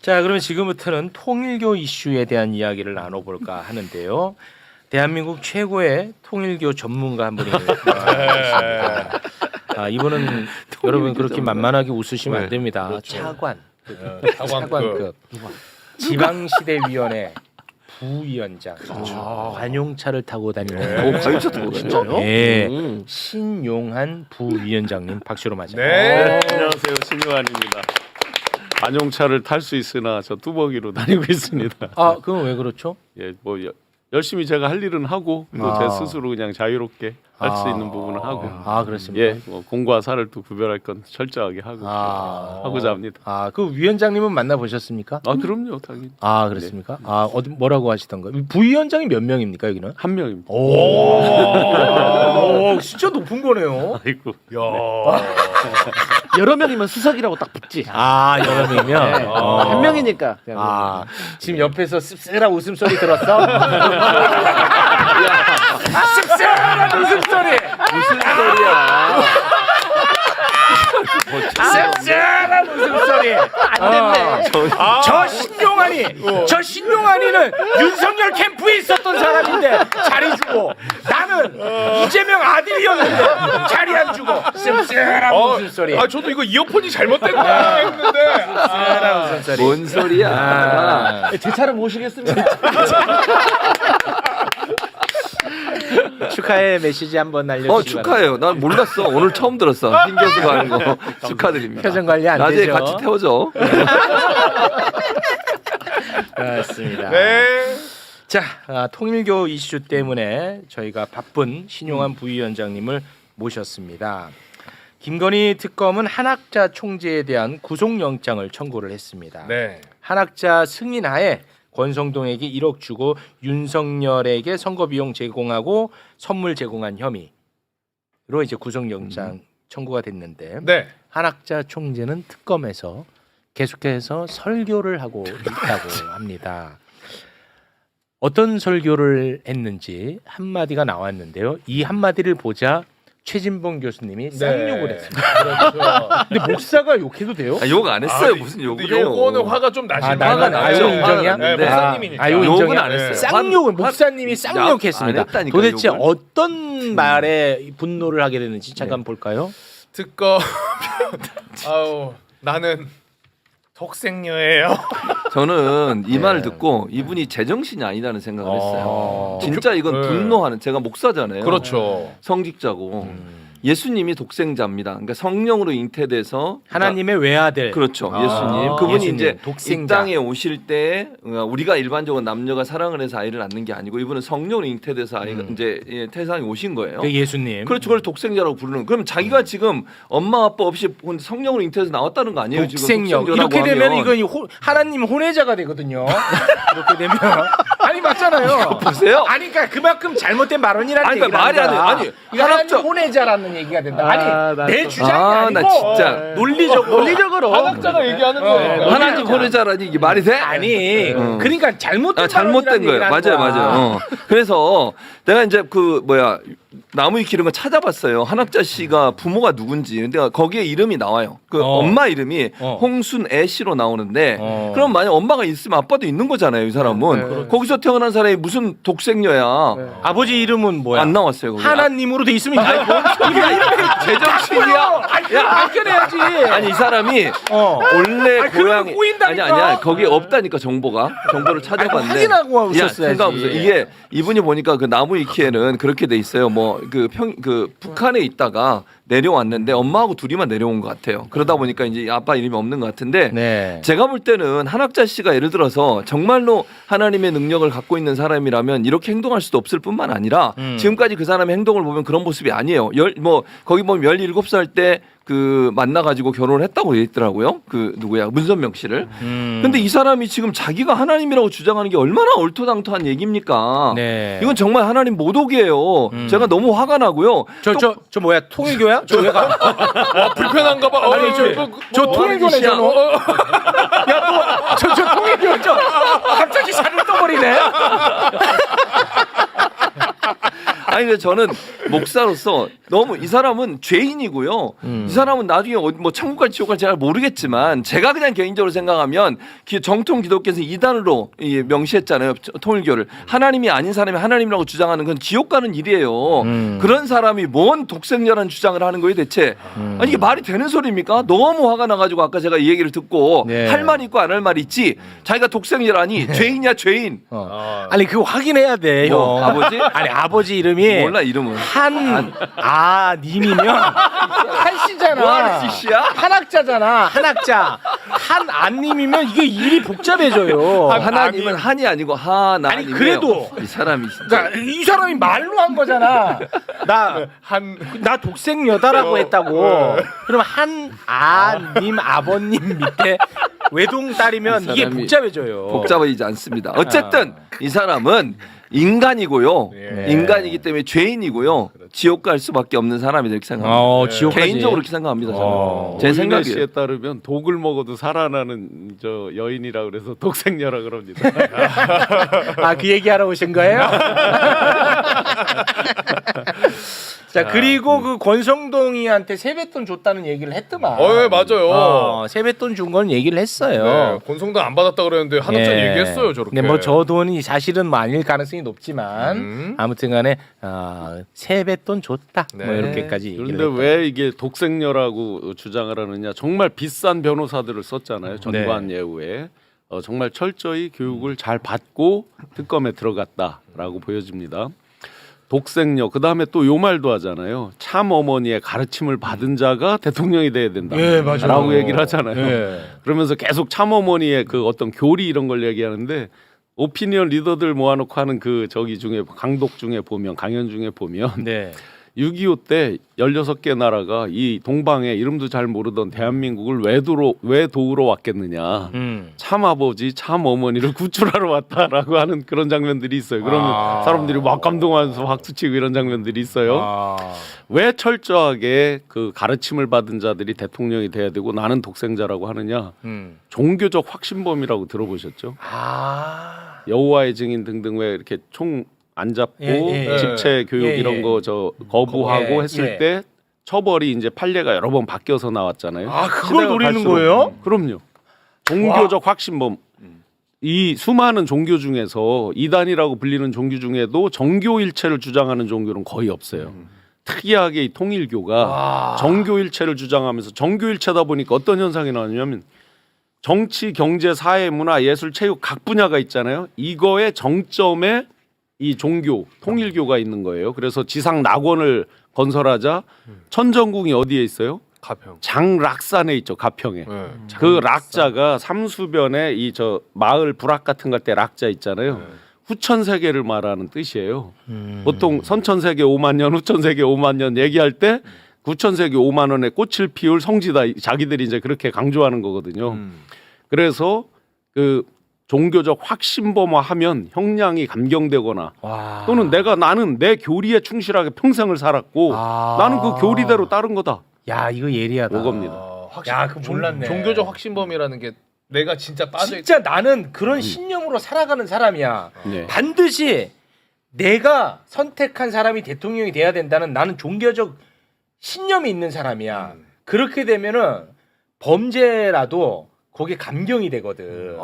자, 그러면 지금부터는 통일교 이슈에 대한 이야기를 나눠볼까 하는데요. 대한민국 최고의 통일교 전문가 한 분이 있습니다. 이분은 여러분 그렇게 만만하게 웃으시면 안 됩니다. 그렇죠. 차관급 지방시대위원회 부위원장, 관용차를 타고 다니는 관용차 타고 다녀요? 네, 신용한 부위원장님 박수로 맞아요. 네, 안녕하세요, 신용환입니다. 관용차를 탈 수 있으나 저 뚜벅이로 다니고 있습니다. 그건 왜 그렇죠? 예, 뭐 열심히 제가 할 일은 하고 또 제 스스로 그냥 자유롭게 할 수 있는 부분을 하고. 그렇습니까? 예, 뭐 공과 사를 또 구별할 건 철저하게 하고 하고자 합니다. 그 위원장님은 만나 보셨습니까? 그럼요, 당연히. 그렇습니까? 어디 뭐라고 하시던가? 부위원장이 몇 명입니까 여기는? 한 명입니다. 진짜 높은 거네요. 아이고. 여러 명이면 수석이라고 딱 붙지. 여러 명이면 한 명이니까. 지금 옆에서 씁쓸한 웃음소리 들었어? 씁쓸한 웃음소리. 무슨 소리야? 씁쓸한 웃음소리. 안 됐네. 저 신용환이는 윤석열 캠프에 있었던 사람인데 자리 주고 나는 이재명 아들이었는데 자리 안 주고 씁쓸한 웃음소리. 저도 이거 이어폰이 잘못된 거야 했는데. 씁쓸한 웃음소리. 뭔 소리야? 제 차를 모시겠습니다. 축하의 메시지 한번 날려주시기 축하해요. 난 몰랐어. 오늘 처음 들었어. 흰 교수가 하는 거 축하드립니다. 표정 관리 안 나중에 되죠? 같이 태워줘. 그렇습니다. 네. 자, 통일교 이슈 때문에 저희가 바쁜 신용환 부위원장님을 모셨습니다. 김건희 특검은 한학자 총재에 대한 구속영장을 청구를 했습니다. 네. 한학자 승인하에 권성동에게 1억 주고 윤석열에게 선거비용 제공하고 선물 제공한 혐의로 이제 구속영장 청구가 됐는데 네. 한학자 총재는 특검에서 계속해서 설교를 하고 있다고 합니다. 어떤 설교를 했는지 한마디가 나왔는데요. 이 한마디를 보자 최진봉 교수님이 쌍욕을 했습니다. 그렇죠. 근데 목사가 욕해도 돼요? 욕 안 했어요. 무슨 욕을 근데 해요? 요거는 화가 좀 나실 화가 나요? 났죠. 인정이야? 네, 네. 목사님이니까. 욕 욕은 인정이야? 안 했어요. 쌍욕을 목사님이 쌍욕했습니다. 안 했다니까, 도대체 욕을. 어떤 말에 분노를 하게 됐는지 잠깐 볼까요? 특검. 나는 독생녀예요. 저는 이 말을 듣고 이분이 제정신이 아니다는 생각을 했어요. 진짜 이건 네. 분노하는, 제가 목사잖아요. 그렇죠. 성직자고 예수님이 독생자입니다. 그러니까 성령으로 잉태돼서 하나님의 외아들. 그렇죠. 예수님. 그분이 예수님, 이제 독생자. 이 땅에 오실 때 우리가 일반적으로 남녀가 사랑을 해서 아이를 낳는 게 아니고 이분은 성령으로 잉태돼서 아이가 이제 태상에 오신 거예요. 그 예수님. 그렇죠. 그걸 독생자라고 부르는. 그럼 자기가 지금 엄마 아빠 없이 성령으로 잉태해서 나왔다는 거 아니에요? 독생녀. 지금 이렇게 되면 하면. 이건 하나님 혼외자가 되거든요. 이렇게 되면 아니 맞잖아요. 보세요. 아니 그러니까 그만큼 잘못된 발언이라는 아니, 얘기를 그러니까 말이 안 돼요. 한다. 아니, 이거 하나님 한학자- 혼외자라는 얘기가 된다. 아니 내 주장이 나 아니고 진짜 논리적으로 한학자가 얘기하는 거예요. 하나님 혼외자라니 이게 말이 돼? 아니 그러니까 잘못된 잘못된 거예요. 맞아요. 그래서 내가 이제 나무위키 이런 거 찾아봤어요. 한학자 씨가 부모가 누군지. 근데 거기에 이름이 나와요. 그 엄마 이름이 홍순애 씨로 나오는데 그럼 만약 엄마가 있으면 아빠도 있는 거잖아요. 이 사람은 거기서 태어난 사람이 무슨 독생녀야. 아버지 이름은 뭐야? 안 나왔어요. 거기. 하나님으로 돼 있으면 이거 제정신이야. 밝혀내야지. 아니 이 사람이 원래 아니, 그러면 고향이 꼬인다니까. 아니야 거기 없다니까 정보를 찾아봤는데 확인하고 야, 오셨어야지. 생각해보세요. 이게 이분이 보니까 그 나무위키에는 그렇게 돼 있어요. 북한에 있다가 내려왔는데 엄마하고 둘이만 내려온 것 같아요. 그러다 보니까 이제 아빠 이름이 없는 것 같은데 네. 제가 볼 때는 한학자 씨가 예를 들어서 정말로 하나님의 능력을 갖고 있는 사람이라면 이렇게 행동할 수도 없을 뿐만 아니라 지금까지 그 사람의 행동을 보면 그런 모습이 아니에요. 거기 보면 17살 때 그 만나가지고 결혼을 했다고 돼 있더라고요. 그 누구야 문선명 씨를. 근데 이 사람이 지금 자기가 하나님이라고 주장하는 게 얼마나 얼토당토한 얘기입니까? 네. 이건 정말 하나님 모독이에요. 제가 너무 화가 나고요. 저 뭐야 통일교야? 저 왜 가? 불편한가 봐. 아니 저 통일교네 저. 야너저 통일교 저 갑자기 살을 떠버리네. 아니 근데 저는 목사로서 너무 이 사람은 죄인이고요. 이 사람은 나중에 뭐 천국 갈지 지옥 갈지 잘 모르겠지만 제가 그냥 개인적으로 생각하면 정통 기독교에서 이단으로 명시했잖아요. 통일교를. 하나님이 아닌 사람이 하나님이라고 주장하는 건 지옥 가는 일이에요. 그런 사람이 뭔 독생녀라는 주장을 하는 거예요 대체. 아니 이게 말이 되는 소리입니까? 너무 화가 나가지고 아까 제가 이 얘기를 듣고 네. 할 말 있고 안 할 말 있지. 자기가 독생녀라니 죄인이야 죄인. 아니 그거 확인해야 돼 형. 뭐, 아버지? 아니 아버지 이름이 몰라 이름은. 한아님이면 한씨잖아. 뭐하는 짓이야? 한학자잖아. 한학자. 한아님이면 이게 일이 복잡해져요. 하나님은 한이 아니고 하나님이에요. 아니, 그래도. 이 사람이 진짜. 그러니까 이 사람이 말로 한 거잖아. 나 독생여다라고 했다고. 그럼 한아님 아버님 밑에 외동 딸이면 이 이게 사람이 복잡해져요. 복잡하지 않습니다. 어쨌든 이 사람은 인간이고요. 예. 인간이기 때문에 죄인이고요. 지옥 갈 수밖에 없는 사람이다 이렇게 생각합니다. 지옥까지. 개인적으로 그렇게 생각합니다. 저는. 제 오인혜 생각이에요. 씨에 따르면 독을 먹어도 살아나는 저 여인이라 그래서 독생녀라 그럽니다. 그 얘기하러 오신 거예요? 자 그리고 그 권성동이한테 세뱃돈 줬다는 얘기를 했더만. 네, 맞아요. 세뱃돈 준 건 얘기를 했어요. 네, 권성동 안 받았다 그랬는데 한학자 예. 얘기했어요 저렇게. 근데 뭐 저 돈이 사실은 뭐 아닐 가능성이 높지만 아무튼간에 세뱃돈 줬다. 뭐 네. 이렇게까지 얘기를 그런데 했다. 왜 이게 독생녀라고 주장을 하느냐? 정말 비싼 변호사들을 썼잖아요. 전관 예우에 정말 철저히 교육을 잘 받고 특검에 들어갔다라고 보여집니다. 독생녀 그다음에 또 요 말도 하잖아요. 참 어머니의 가르침을 받은 자가 대통령이 돼야 된다. 예, 맞아요. 라고 얘기를 하잖아요. 예. 그러면서 계속 참 어머니의 그 어떤 교리 이런 걸 얘기하는데 오피니언 리더들 모아놓고 하는 그 저기 중에 강독 중에 보면 강연 중에 보면 네. 6.25 때 16개 나라가 이 동방에 이름도 잘 모르던 대한민국을 왜 도우러 왔겠느냐. 참 아버지, 참 어머니를 구출하러 왔다라고 하는 그런 장면들이 있어요. 그러면 사람들이 막 감동하면서 박수치고 이런 장면들이 있어요. 왜 철저하게 그 가르침을 받은 자들이 대통령이 돼야 되고 나는 독생자라고 하느냐. 종교적 확신범이라고 들어보셨죠? 여호와의 증인 등등 왜 이렇게 총 안 잡고 예. 집체 교육 예, 예. 이런 거 저 거부하고 예, 했을 예. 때 처벌이 이제 판례가 여러 번 바뀌어서 나왔잖아요. 그걸 시대가 노리는 갈수록. 거예요? 그럼요. 종교적 확신범. 이 수많은 종교 중에서 이단이라고 불리는 종교 중에도 정교일체를 주장하는 종교는 거의 없어요. 특이하게 이 통일교가 정교일체를 주장하면서 정교일체다 보니까 어떤 현상이 나왔냐면 정치, 경제, 사회, 문화, 예술, 체육 각 분야가 있잖아요. 이거의 정점에 이 종교, 통일교가 있는 거예요. 그래서 지상 낙원을 건설하자 천정궁이 어디에 있어요? 가평. 장락산에 있죠. 가평에. 네. 그 락자가 삼수변에 이 저 마을 부락 같은 것 때 락자 있잖아요. 후천세계를 말하는 뜻이에요. 보통 선천세계 5만 년, 후천세계 5만 년 얘기할 때 9천세계 5만 원에 꽃을 피울 성지다. 자기들이 이제 그렇게 강조하는 거거든요. 그래서 그 종교적 확신범화하면 형량이 감경되거나 또는 나는 내 교리에 충실하게 평생을 살았고 나는 그 교리대로 따른 거다. 야 이거 예리하다. 오겁니다. 야, 그거 몰랐네. 종교적 확신범이라는 게 내가 진짜 빠져 있... 진짜 나는 그런 신념으로 살아가는 사람이야. 네. 반드시 내가 선택한 사람이 대통령이 돼야 된다는 나는 종교적 신념이 있는 사람이야. 그렇게 되면은 범죄라도 거기에 감경이 되거든.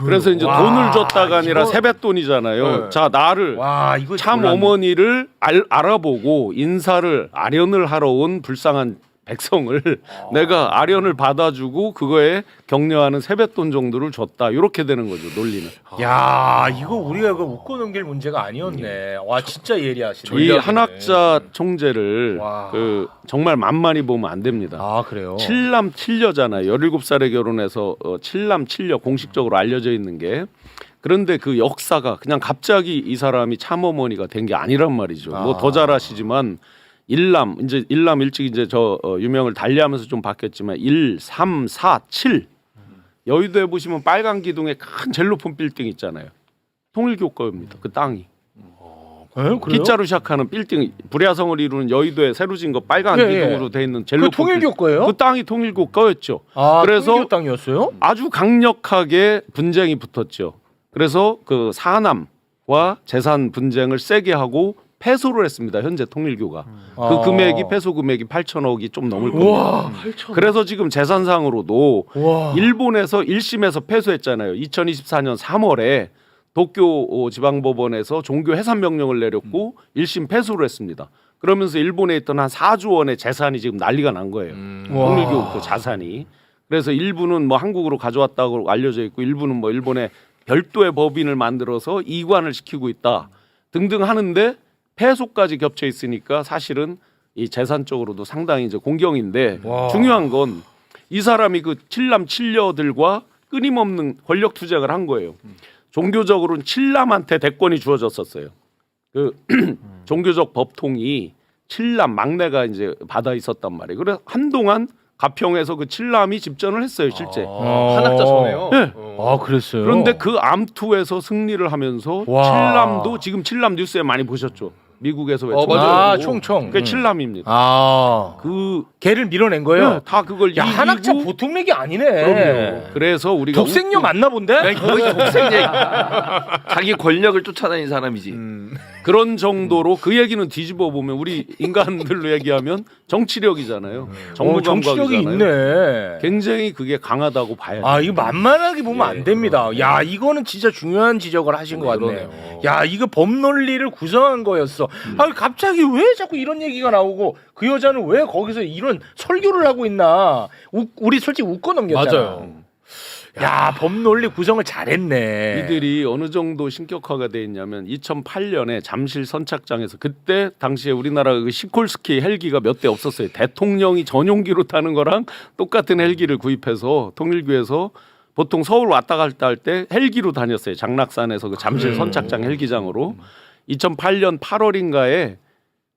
그래서 이제 와, 돈을 줬다가 아니라 이거- 세뱃돈이잖아요. 네. 자 나를 와 이거 참 몰랐네. 어머니를 알아보고 인사를 아련을 하러 온 불쌍한 백성을 내가 아련을 받아주고 그거에 격려하는 세뱃돈 정도를 줬다. 이렇게 되는 거죠. 논리는. 야 이거 우리가 그 웃고 넘길 문제가 아니었네. 와 진짜 예리하시네. 이 한학자 총재를 와. 그 정말 만만히 보면 안 됩니다. 아 그래요? 7남 7녀잖아요. 17살에 결혼해서 7남 7녀 공식적으로 알려져 있는 게. 그런데 그 역사가 그냥 갑자기 이 사람이 참어머니가 된 게 아니란 말이죠. 뭐 더 잘하시지만 일남 일찍 이제 저 유명을 달리하면서 좀 바뀌었지만 1, 3, 4, 7 여의도에 보시면 빨간 기둥에 큰 제일 높은 빌딩 있잖아요. 통일교 거입니다. 그 땅이. 그래요? B자로 시작하는 빌딩 불야성을 이루는 여의도에 새로 지은 거 빨간 예, 기둥으로 돼 있는 제일 그 높은 통일교 빌딩. 거예요? 그 땅이 통일교 거였죠. 그래서 그래서 통일교 땅이었어요? 아주 강력하게 분쟁이 붙었죠. 그래서 그 사남과 재산 분쟁을 세게 하고 패소를 했습니다. 현재 통일교가 그 아. 금액이 패소 금액이 8천억이 좀 넘을 겁니다. 와, 그래서 지금 재산상으로도 와. 일본에서 1심에서 패소했잖아요. 2024년 3월에 도쿄 지방법원에서 종교 해산 명령을 내렸고 1심 패소를 했습니다. 그러면서 일본에 있던 한 4조 원의 재산이 지금 난리가 난 거예요. 통일교 그 자산이. 그래서 일부는 뭐 한국으로 가져왔다고 알려져 있고 일부는 뭐 일본에 별도의 법인을 만들어서 이관을 시키고 있다 등등 하는데 패소까지 겹쳐 있으니까 사실은 이 재산적으로도 상당히 이제 공경인데 와. 중요한 건 이 사람이 그 칠남 칠녀들과 끊임없는 권력 투쟁을 한 거예요. 종교적으로는 칠남한테 대권이 주어졌었어요. 그 종교적 법통이 칠남 막내가 이제 받아 있었단 말이에요. 그래서 한동안 가평에서 그 칠남이 집전을 했어요, 실제. 한학자 전에요. 네. 아, 그랬어요. 그런데 그 암투에서 승리를 하면서 와. 칠남도 지금 칠남 뉴스에 많이 보셨죠. 미국에서 왜 맞아요. 아, 총총. 그게 칠남입니다. 아. 그 걔를 밀어낸 거예요? 네, 다 그걸 야, 이기고 한학자 보통 얘기 아니네. 그럼요. 그래서 우리가 독생녀 맞나 본데? 아니, 거의 독생제 자기 권력을 쫓아다닌 사람이지. 그런 정도로 그 얘기는 뒤집어 보면 우리 인간들로 얘기하면 정치력이잖아요. 정무 정치력이 감각이잖아요. 있네. 굉장히 그게 강하다고 봐야죠. 아, 이거 만만하게 보면 안 됩니다. 야, 이거는 진짜 중요한 지적을 하신 것 같네요. 그러네요. 야, 이거 법 논리를 구성한 거였어. 아, 갑자기 왜 자꾸 이런 얘기가 나오고 그 여자는 왜 거기서 이런 설교를 하고 있나? 우리 솔직히 웃고 넘겼잖아. 맞아요. 야, 법 논리 구성을 잘했네. 이들이 어느 정도 신격화가 돼 있냐면 2008년에 잠실 선착장에서 그때 당시에 우리나라 그 시콜스키 헬기가 몇 대 없었어요. 대통령이 전용기로 타는 거랑 똑같은 헬기를 구입해서 통일교에서 보통 서울 왔다 갔다 할 때 헬기로 다녔어요. 장락산에서 그 잠실 선착장 헬기장으로 2008년 8월인가에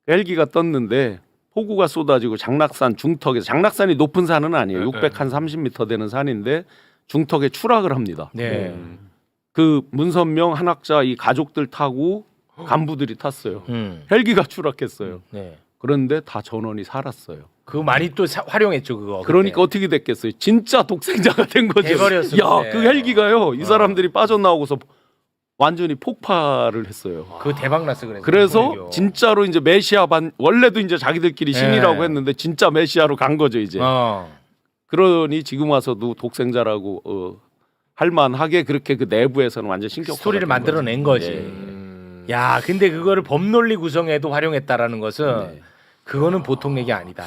헬기가 떴는데 폭우가 쏟아지고 장락산 중턱에서 장락산이 높은 산은 아니에요. 630m 되는 산인데 중턱에 추락을 합니다. 네. 그 문선명 한학자 이 가족들 타고 간부들이 탔어요. 헬기가 추락했어요. 네. 그런데 다 전원이 살았어요. 그거 많이 또 활용했죠, 그거. 그러니까 어떻게 됐겠어요? 진짜 독생자가 된 거죠. 대버렸을 야, 때. 그 헬기가요. 이 사람들이 빠져나오고서 완전히 폭발을 했어요. 그 대박 났어 그래서. 그래서 통일교. 진짜로 이제 메시아 반 원래도 이제 자기들끼리 신이라고 네. 했는데 진짜 메시아로 간 거죠 이제. 그러니 지금 와서도 독생자라고 할만하게 그렇게 그 내부에서는 완전 신격화가 스토리를 된 만들어낸 거지. 예. 야, 근데 그거를 법 논리 구성에도 활용했다라는 것은 네. 그거는 보통 얘기 아니다.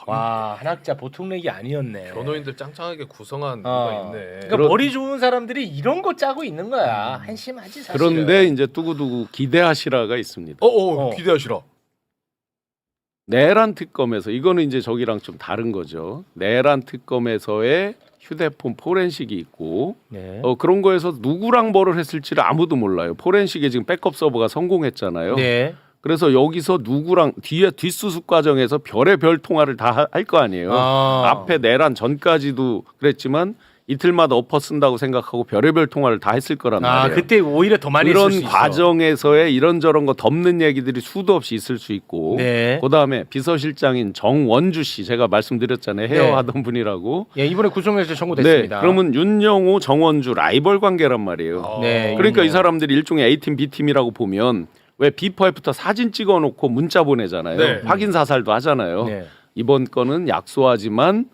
와, 한학자 보통 얘기 아니었네. 변호인들 짱짱하게 구성한 어. 이유가 있네. 그러니까 머리 좋은 사람들이 이런 거 짜고 있는 거야. 한심하지 사실. 그런데 이제 두고두고 기대하시라가 있습니다. 기대하시라. 내란 특검에서 이거는 이제 저기랑 좀 다른 거죠. 내란 특검에서의 휴대폰 포렌식이 있고 네. 그런 거에서 누구랑 뭐를 했을지를 아무도 몰라요. 포렌식에 지금 백업 서버가 성공했잖아요. 네. 그래서 여기서 누구랑 뒤에 뒷수습 과정에서 별의별 통화를 다 할 거 아니에요. 앞에 내란 전까지도 그랬지만 이틀마다 엎어 쓴다고 생각하고 별의별 통화를 다 했을 거란 말이에요. 그때 오히려 더 많이 그런 했을 수 있어. 과정에서의 이런저런 거 덮는 얘기들이 수도 없이 있을 수 있고 네. 그다음에 비서실장인 정원주 씨 제가 말씀드렸잖아요. 헤어하던 분이라고. 예, 이번에 구속영장 청구됐습니다. 네. 그러면 윤영호, 정원주 라이벌 관계란 말이에요. 네. 그러니까 이 사람들이 일종의 A팀, B팀이라고 보면 왜 비포 애프터 사진 찍어놓고 문자 보내잖아요. 네. 확인 사살도 하잖아요. 네. 이번 건은 약소하지만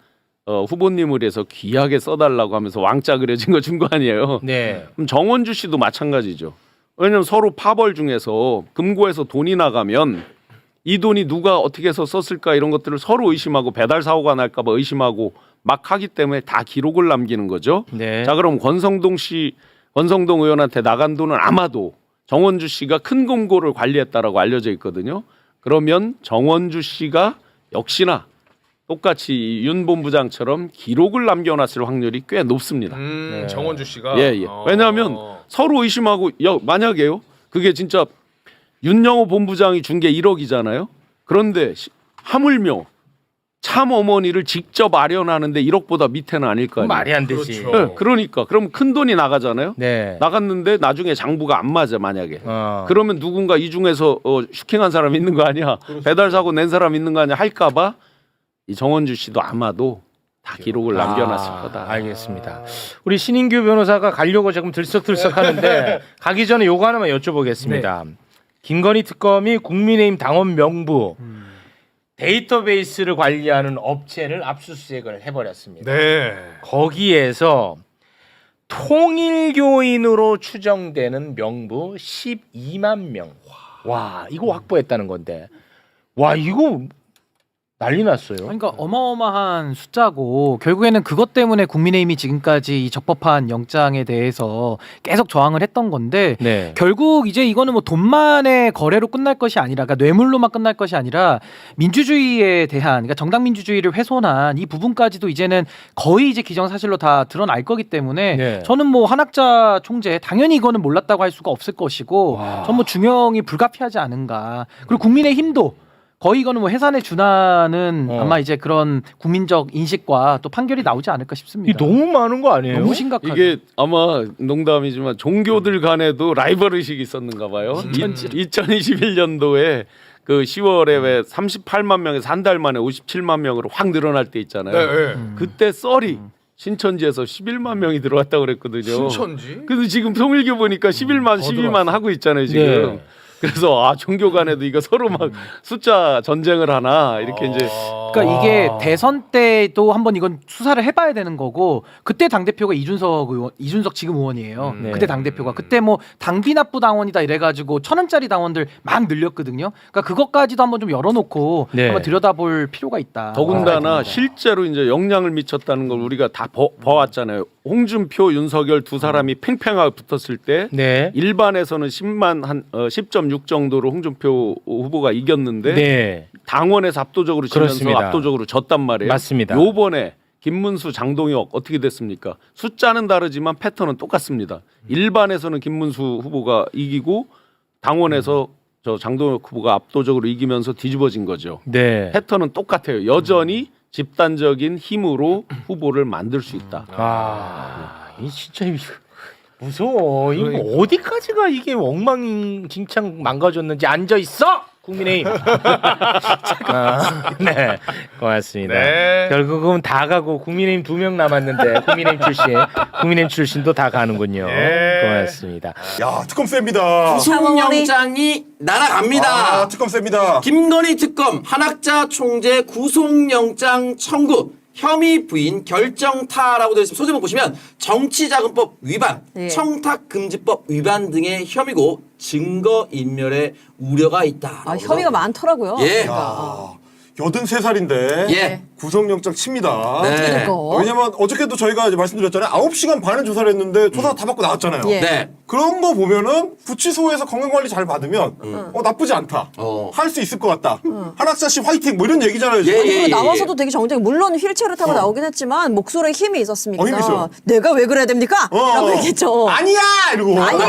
후보님을 위해서 귀하게 써달라고 하면서 왕자 그려진 거 준 거 아니에요. 네. 그럼 정원주 씨도 마찬가지죠. 왜냐하면 서로 파벌 중에서 금고에서 돈이 나가면 이 돈이 누가 어떻게 해서 썼을까 이런 것들을 서로 의심하고 배달 사고가 날까 봐 의심하고 막 하기 때문에 다 기록을 남기는 거죠. 네. 자, 그럼 권성동 의원한테 나간 돈은 아마도 정원주 씨가 큰 금고를 관리했다라고 알려져 있거든요. 그러면 정원주 씨가 역시나 똑같이 윤 본부장처럼 기록을 남겨놨을 확률이 꽤 높습니다. 네. 정원주 씨가. 예. 왜냐하면 서로 의심하고 만약에요. 그게 진짜 윤영호 본부장이 준 게 1억이잖아요. 그런데 하물며 참 어머니를 직접 마련하는데 1억보다 밑에는 아닐 거 아니에요. 말이 안 되지. 그렇죠. 네, 그러니까 그럼 큰 돈이 나가잖아요. 네. 나갔는데 나중에 장부가 안 맞아 만약에. 어. 그러면 누군가 이 중에서 슈킹한 사람 있는 거 아니야? 배달 사고 낸 사람 있는 거 아니야? 할까봐 이 정원주 씨도 아마도 다 기록을 남겨놨을 거다. 알겠습니다. 우리 신인규 변호사가 가려고 조금 들썩들썩 하는데 가기 전에 요거 하나만 여쭤보겠습니다. 김건희 특검이 국민의힘 당원 명부 데이터베이스를 관리하는 업체를 압수수색을 해버렸습니다. 네. 거기에서 통일교인으로 추정되는 명부 12만 명. 와, 이거 확보했다는 건데. 와, 이거 난리 났어요. 그러니까 어마어마한 숫자고 결국에는 그것 때문에 국민의힘이 지금까지 이 적법한 영장에 대해서 계속 저항을 했던 건데 네. 결국 이제 이거는 뭐 돈만의 거래로 끝날 것이 아니라 그러니까 뇌물로만 끝날 것이 아니라 민주주의에 대한 그러니까 정당 민주주의를 훼손한 이 부분까지도 이제는 거의 이제 기정사실로 다 드러날 거기 때문에 네. 저는 뭐 한학자 총재 당연히 이거는 몰랐다고 할 수가 없을 것이고 와. 전 뭐 중형이 불가피하지 않은가 그리고 국민의힘도 거의 이거는 뭐 해산에 준하는 아마 이제 그런 국민적 인식과 또 판결이 나오지 않을까 싶습니다. 이 너무 많은 거 아니에요? 너무 심각하죠. 이게 아마 농담이지만 종교들 간에도 라이벌 의식이 있었는가 봐요. 2021년도에 그 10월에 왜 38만 명에서 한 달 만에 57만 명으로 확 늘어날 때 있잖아요. 네. 네. 그때 썰이 신천지에서 11만 명이 들어왔다고 그랬거든요. 신천지? 그래서 지금 통일교 보니까 11만, 12만 하고 있잖아요 지금. 네. 그래서 아 종교 간에도 이거 서로 막 숫자 전쟁을 하나 이렇게 이제 그러니까 이게 대선 때도 한번 이건 수사를 해봐야 되는 거고 그때 당 대표가 이준석 지금 의원이에요. 네. 그때 당 대표가 그때 뭐 당비 납부 당원이다 이래가지고 1,000원짜리 당원들 막 늘렸거든요. 그러니까 그것까지도 한번 좀 열어놓고 네. 한번 들여다볼 필요가 있다. 더군다나 실제로 이제 영향을 미쳤다는 걸 우리가 다 봐왔잖아요. 홍준표, 윤석열 두 사람이 팽팽하게 붙었을 때 네. 일반에서는 10.6 정도로 홍준표 후보가 이겼는데 네. 당원에서 압도적으로 지면서 그렇습니다. 압도적으로 졌단 말이에요. 맞습니다. 요번에 김문수, 장동혁 어떻게 됐습니까? 숫자는 다르지만 패턴은 똑같습니다. 일반에서는 김문수 후보가 이기고 당원에서 저 장동혁 후보가 압도적으로 이기면서 뒤집어진 거죠. 네. 패턴은 똑같아요. 여전히 집단적인 힘으로 후보를 만들 수 있다. 아, 이 진짜 이거 무서워. 이거 어디까지가 이게 엉망진창 망가졌는지 앉아 있어. 국민의힘. 네, 고맙습니다. 네. 결국은 다 가고 국민의힘 2명 남았는데 국민의힘 출신도 다 가는군요. 네. 고맙습니다. 야, 특검 셉니다. 구속영장이 날아갑니다. 아, 특검 셉니다. 김건희 특검 한학자 총재 구속영장 청구 혐의 부인 결정타라고 되어 있습니다. 소제목 보시면 정치자금법 위반, 예. 청탁금지법 위반 등의 혐의고 증거인멸의 우려가 있다. 아, 혐의가 많더라고요. 예. 그러니까. 83살인데 예. 구속영장 칩니다. 네. 이거. 왜냐면 어저께도 저희가 이제 말씀드렸잖아요. 9시간 반을 조사를 했는데 조사 다 받고 나왔잖아요. 예. 네. 그런 거 보면은 구치소에서 건강관리 잘 받으면 나쁘지 않다. 할 수 있을 것 같다. 한학자 씨 화이팅 뭐 이런 얘기잖아요. 지금. 예, 아니, 예. 그리고 나와서도 되게 정쟁 물론 휠체어를 타고 나오긴 했지만 목소리에 힘이 있었습니다. 힘이 있어요. 내가 왜 그래야 됩니까? 라고 얘기했죠. 아니야! 이러고. 아니야!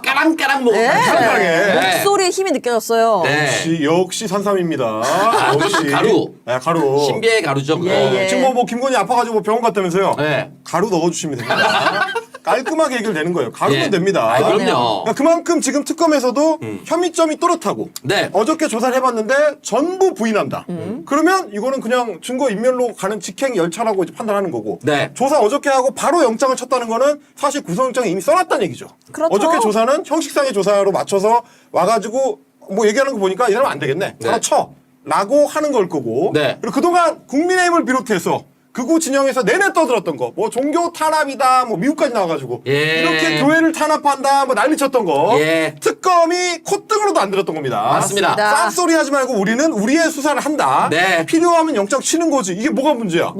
까랑까랑 먹었다. 네. 네. 목소리에 힘이 느껴졌어요. 네. 역시 산삼입니다. 역시. 가루. 네, 가루. 신비의 가루죠. 예, 예. 지금 뭐 김건희 아파가지고 병원 갔다면서요? 네. 가루 넣어주시면 됩니다. 깔끔하게 해결되는 거예요. 가루면 예. 됩니다. 아, 그럼요. 그러니까 그만큼 지금 특검에서도 혐의점이 또렷하고 네. 어저께 조사를 해봤는데 전부 부인한다. 그러면 이거는 그냥 증거인멸로 가는 직행 열차라고 이제 판단하는 거고 네. 조사 어저께 하고 바로 영장을 쳤다는 거는 사실 구속영장이 이미 써놨다는 얘기죠. 그렇죠. 어저께 조사는 형식상의 조사로 맞춰서 와가지고 뭐 얘기하는 거 보니까 이 사람 안 되겠네. 바로 쳐. 라고 하는 걸 거고 네. 그리고 그동안 국민의힘을 비롯해서 극우 진영에서 내내 떠들었던 거, 뭐 종교 탄압이다, 뭐 미국까지 나와가지고 예. 이렇게 교회를 탄압한다, 뭐 난리쳤던 거, 예. 특검이 콧등으로도 안 들었던 겁니다. 맞습니다. 싼소리 하지 말고 우리는 우리의 수사를 한다. 네. 필요하면 영장 치는 거지. 이게 뭐가 문제야?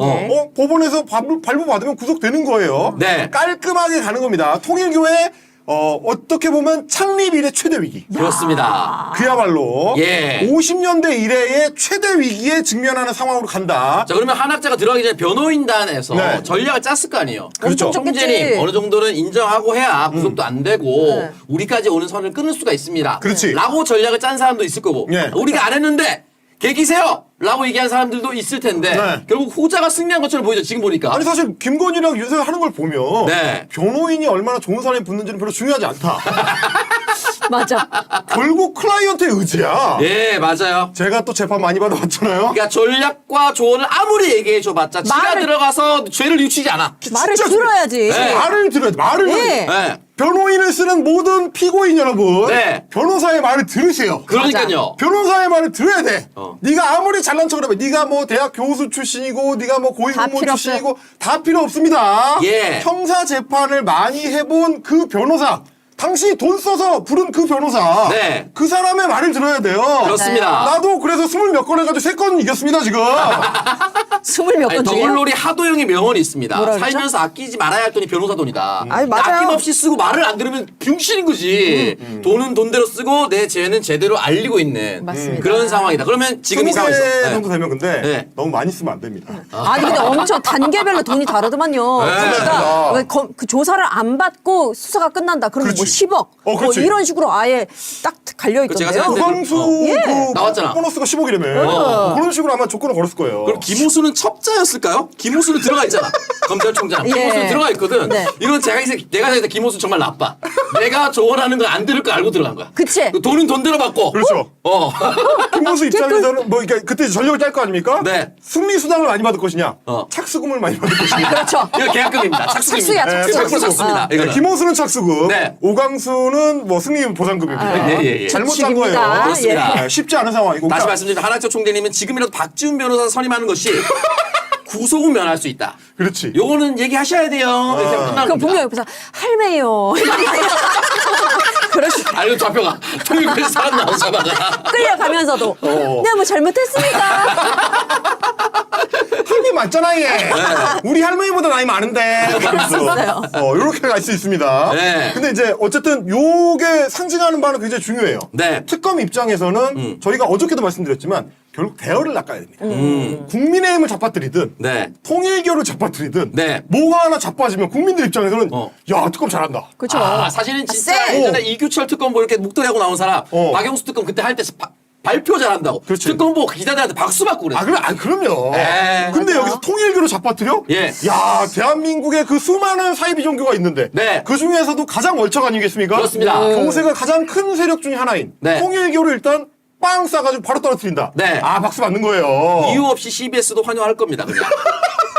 법원에서 발부 받으면 구속되는 거예요. 네. 깔끔하게 가는 겁니다. 통일교회 어떻게 보면 창립 이래 최대 위기. 그렇습니다. 그야말로 예. 50년대 이래의 최대 위기에 직면하는 상황으로 간다. 자, 그러면 한학자가 들어가기 전에 변호인단에서 네. 전략을 짰을 거 아니에요. 그렇죠. 총재님 어느 정도는 인정하고 해야 구속도 안 되고 네. 우리까지 오는 선을 끊을 수가 있습니다. 그렇지. 라고 전략을 짠 사람도 있을 거고 예. 우리가 안 했는데 계기세요! 라고 얘기한 사람들도 있을 텐데 네. 결국 후자가 승리한 것처럼 보이죠. 지금 보니까. 아니 사실 김건희랑 윤석열 하는 걸 보면 네. 변호인이 얼마나 좋은 사람이 붙는지는 별로 중요하지 않다. 맞아. 결국 클라이언트의 의지야. 예, 맞아요. 제가 또 재판 많이 받아봤잖아요. 그러니까 전략과 조언을 아무리 얘기해줘봤자 지가 말을- 들어가서 죄를 뉘우치지 않아. 말을 진짜 들어야지. 네. 말을 들어야 돼. 말을 예. 들어야 돼. 네. 변호인을 쓰는 모든 피고인 여러분, 네. 변호사의 말을 들으세요. 그러니까요. 변호사의 말을 들어야 돼. 어. 네가 아무리 잘난 척을 하면 네가 뭐 대학 교수 출신이고 네가 뭐 다 고위공무원 필요 출신이고 다 필요 없습니다. 예. 형사 재판을 많이 해본 그 변호사, 당신이 돈 써서 부른 그 변호사, 네. 그 사람의 말을 들어야 돼요. 그렇습니다. 나도 그래서 20몇 건 해가지고 3건 이겼습니다 지금. 20몇 아니, 건 중에. 더글로리 하도영의 명언이 있습니다. 뭐라 그랬죠? 살면서 아끼지 말아야 할 돈이 변호사 돈이다. 아니, 맞아요. 아낌없이 쓰고 말을 안 들으면 병신인 거지. 돈은 돈대로 쓰고 내 죄는 제대로 알리고 있는 맞습니다. 그런 상황이다. 그러면 지금 이 20개 상황에서 네. 정도 되면 근데 네. 너무 많이 쓰면 안 됩니다. 아니 근데 엄청 단계별로 돈이 다르더만요. 네. 그러니까 왜 그 조사를 안 받고 수사가 끝난다. 그러면 뭐 그렇지. 10억 뭐 그렇지. 이런 식으로 아예 딱 갈려 그 제가 있던데요. 생각할 때 구광수 예. 그 나왔잖아. 보너스가 10억이라며. 그런 식으로 아마 조건을 걸었을 거예요. 그럼 김호수는 첩자였을까요? 김호수는 들어가 있잖아. 검찰총장. 예. 김호수는 들어가 있거든. 네. 이건 내가 생각할 때 김호수 정말 나빠. 내가 조언하는 거 안 들을 거 알고 들어간 거야. 그치? 그 돈은 돈대로 받고. 그렇죠. 어. 김문수 입장에서는 뭐 그러니까 그때 전력을 짤 거 아닙니까? 네. 승리 수당을 많이 받을 것이냐? 어. 착수금을 많이 받을 것이냐? 그렇죠. 이거 계약금입니다. 착수금입니다. 착수야, 착수. 100% 착수입니다. 네, 이거는. 김호수는 착수금, 네. 오광수는 뭐 승리 보상금입니다. 예. 잘못 짠 거예요. 축입니다. 그렇습니다. 네, 쉽지 않은 상황이고. 다시 그러니까 말씀드리면 한학적 총재님은 지금이라도 박지훈 변호사 선임하는 것이 구속은 면할 수 있다. 그렇지. 요거는 얘기하셔야 돼요. 이렇게 하면 끝나는 그럼 분명 겁니다. 옆에서 할매요. 그러시 알고 잡혀가. 통일부에서 사람 나오고 잡아가. 끌려가면서도 내가 뭐 잘못했습니까? 할머니 맞잖아 얘. 네. 우리 할머니보다 나이 많은데. 있어요. 이렇게 갈 수 있습니다. 네. 근데 이제 어쨌든 요게 상징하는 바는 굉장히 중요해요. 네. 특검 입장에서는 저희가 어저께도 말씀드렸지만 결국 대열을 낚아야 됩니다. 국민의힘을 잡아뜨리든 네. 통일교를 잡아뜨리든 네. 뭐가 하나 자빠지면 국민들 입장에서는 어. 야 특검 잘한다. 그렇죠. 사실은 진짜 쎄. 예전에 이규철 특검 뭐 이렇게 목도리하고 나온 사람 박영수 특검 그때 할 때 발표 잘한다고. 그렇지. 특검 보고 기자들한테 박수 받고 그랬어. 그럼요. 네. 근데 맞아요. 여기서 통일교를 잡아뜨려? 예. 야, 대한민국에 그 수많은 사이비 종교가 있는데 네. 그 중에서도 가장 월척 아니겠습니까? 그렇습니다. 경세가 가장 큰 세력 중에 하나인 네. 통일교를 일단 빵 싸가지고 바로 떨어뜨린다. 네. 아, 박수 받는 거예요. 이유 없이 CBS도 환영할 겁니다. 그냥.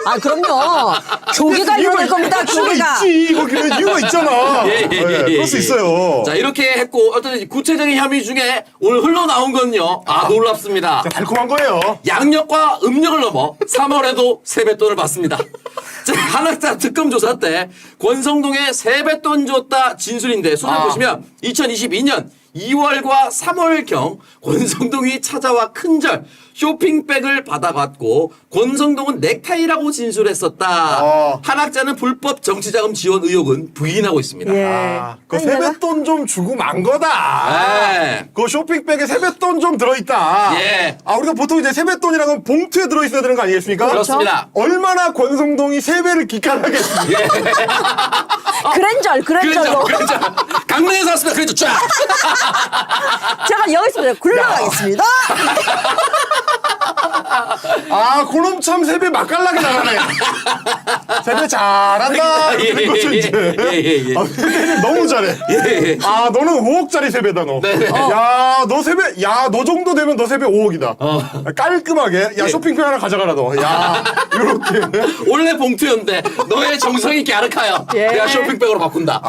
아 그럼요. 교계가 일어날 겁니다. 이유가 교계가. 있지. 거기는 이유가 있잖아. 예. 그럴 수 있어요. 자 이렇게 했고 어떤 구체적인 혐의 중에 오늘 흘러나온 건요. 놀랍습니다. 달콤한 거예요. 양력과 음력을 넘어 3월에도 세뱃돈을 받습니다. 자, 한학자 특검 조사 때 권성동에 세뱃돈 줬다 진술인데 손을 보시면 2022년 2월과 3월경 권성동이 찾아와 큰절 쇼핑백을 받아갔고 권성동은 넥타이라고 진술했었다. 한학자는 불법 정치자금 지원 의혹은 부인하고 있습니다. 예. 그 아니, 내가- 세뱃돈 좀 주고 만 거다. 네. 그 쇼핑백에 세뱃돈 좀 들어있다. 예. 우리가 보통 이제 세뱃돈이라는 건 봉투에 들어있어야 되는 거 아니겠습니까? 그렇습니다. 얼마나 권성동이 세배를 기깔하겠습니까? 그랜절로. 그렇죠. 강릉에서 왔습니다. 그래도 쫙. 제가 여기 있습니다. 굴러가겠습니다. 그놈 참 세배 맛깔나게 잘하네. 세배 잘한다. 그런 거죠, 이제. 예. 세배를 너무 잘해. 예. 너는 5억짜리 세배다, 너. 네네. 야, 너 세배, 너 정도 되면 너 세배 5억이다. 깔끔하게. 예. 쇼핑백 하나 가져가라, 너. 요렇게. 원래 봉투였는데 너의 정성이 갸륵하여 예. 내가 쇼핑백으로 바꾼다.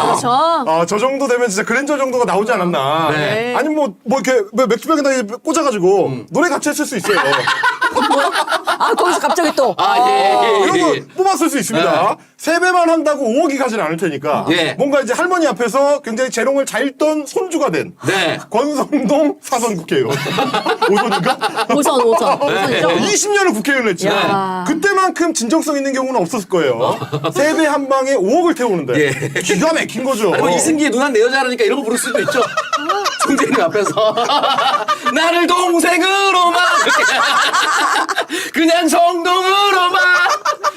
그렇죠. 저 정도 되면 진짜 그랜저 정도가 나오지 않았나. 네. 아니, 뭐 이렇게 맥주병에다 꽂아가지고 노래 같이 했을 수 있어요. 거기서 갑자기 또. 이런 거 뽑았을 수 있습니다. 세배만 한다고 5억이 가진 않을 테니까 예. 뭔가 이제 할머니 앞에서 굉장히 재롱을 잘 던 손주가 된 네. 권성동 사선 국회의원. 오선인가? 오선이죠. 20년을 국회의원을 했지. 야. 그때만큼 진정성 있는 경우는 없었을 거예요. 세배 한 방에 5억을 태우는데 예. 기가 막힌 거죠. 아니 뭐 이승기의 누난 내 여자라니까 이런 거 부를 수도 있죠. 총재님 앞에서 나를 동생으로만 그냥 정동으로만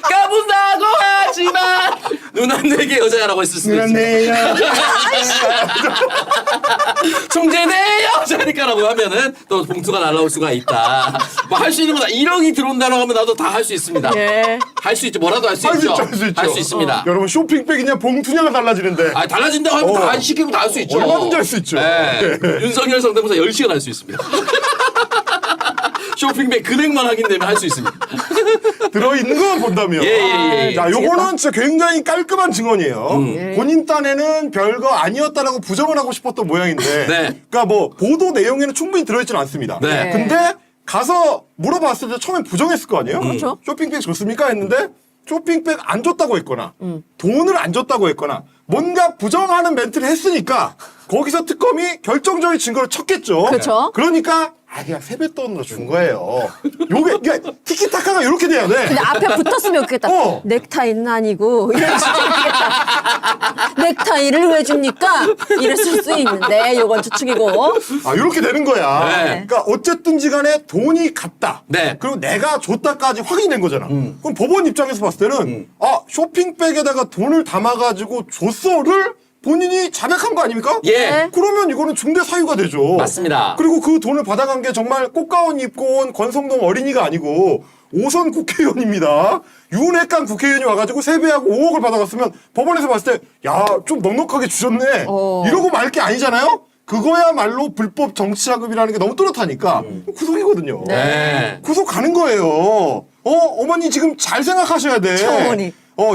까본다고 하지만 누난 내게 여자야라고 했을 수도 있죠. 내 총재 내 여자니까라고 하면은 또 봉투가 날라올 수가 있다. 뭐 할 수 있는 거다. 1억이 들어온다고 하면 나도 다 할 수 있습니다. 예. 할 수 있죠. 뭐라도 할 수 할 수 있죠. 있죠, 할 수 있죠. 할 수 있습니다. 여러분 쇼핑백이냐 봉투냐가 달라지는데. 달라진다고 하면 다 시키면 다 할 수 있죠. 얼마든지 할 수 있죠. 네. 윤석열 성대모사 10시간 할 수 있습니다. 쇼핑백 금액만 확인되면 할 수 있습니다. 들어있는 건 본다며. 예. 자, 요거는 진짜 굉장히 깔끔한 증언이에요. 음. 본인 딴에는 별거 아니었다라고 부정을 하고 싶었던 모양인데, 네. 그러니까 뭐 보도 내용에는 충분히 들어있지는 않습니다. 네. 근데 가서 물어봤을 때 처음엔 부정했을 거 아니에요? 그렇죠. 쇼핑백 줬습니까? 했는데 쇼핑백 안 줬다고 했거나 돈을 안 줬다고 했거나 뭔가 부정하는 멘트를 했으니까 거기서 특검이 결정적인 증거를 쳤겠죠. 그렇죠. 그러니까 그냥 세뱃돈으로 준 거예요. 요게 그러니까 티키타카가 이렇게 돼야 돼. 근데 앞에 붙었으면 좋겠다. 어. 넥타이는 아니고 이랬으면 좋겠다. 넥타이를 왜 줍니까? 이랬을 수 있는데 요건 추측이고. 아, 이렇게 되는 거야. 네. 그러니까 어쨌든지 간에 돈이 갔다. 네. 그리고 내가 줬다까지 확인된 거잖아. 그럼 법원 입장에서 봤을 때는 아, 쇼핑백에다가 돈을 담아가지고 줬어를 본인이 자백한 거 아닙니까? 예. 그러면 이거는 중대 사유가 되죠. 맞습니다. 그리고 그 돈을 받아간 게 정말 꽃가운 입고 온 권성동 어린이가 아니고 5선 국회의원입니다. 윤핵관 국회의원이 와가지고 세배하고 5억을 받아갔으면 법원에서 봤을 때 야, 좀 넉넉하게 주셨네. 이러고 말 게 아니잖아요? 그거야말로 불법 정치자금이라는 게 너무 또렷하니까 구속이거든요. 네. 구속 가는 거예요. 어머니 지금 잘 생각하셔야 돼. 참어머니.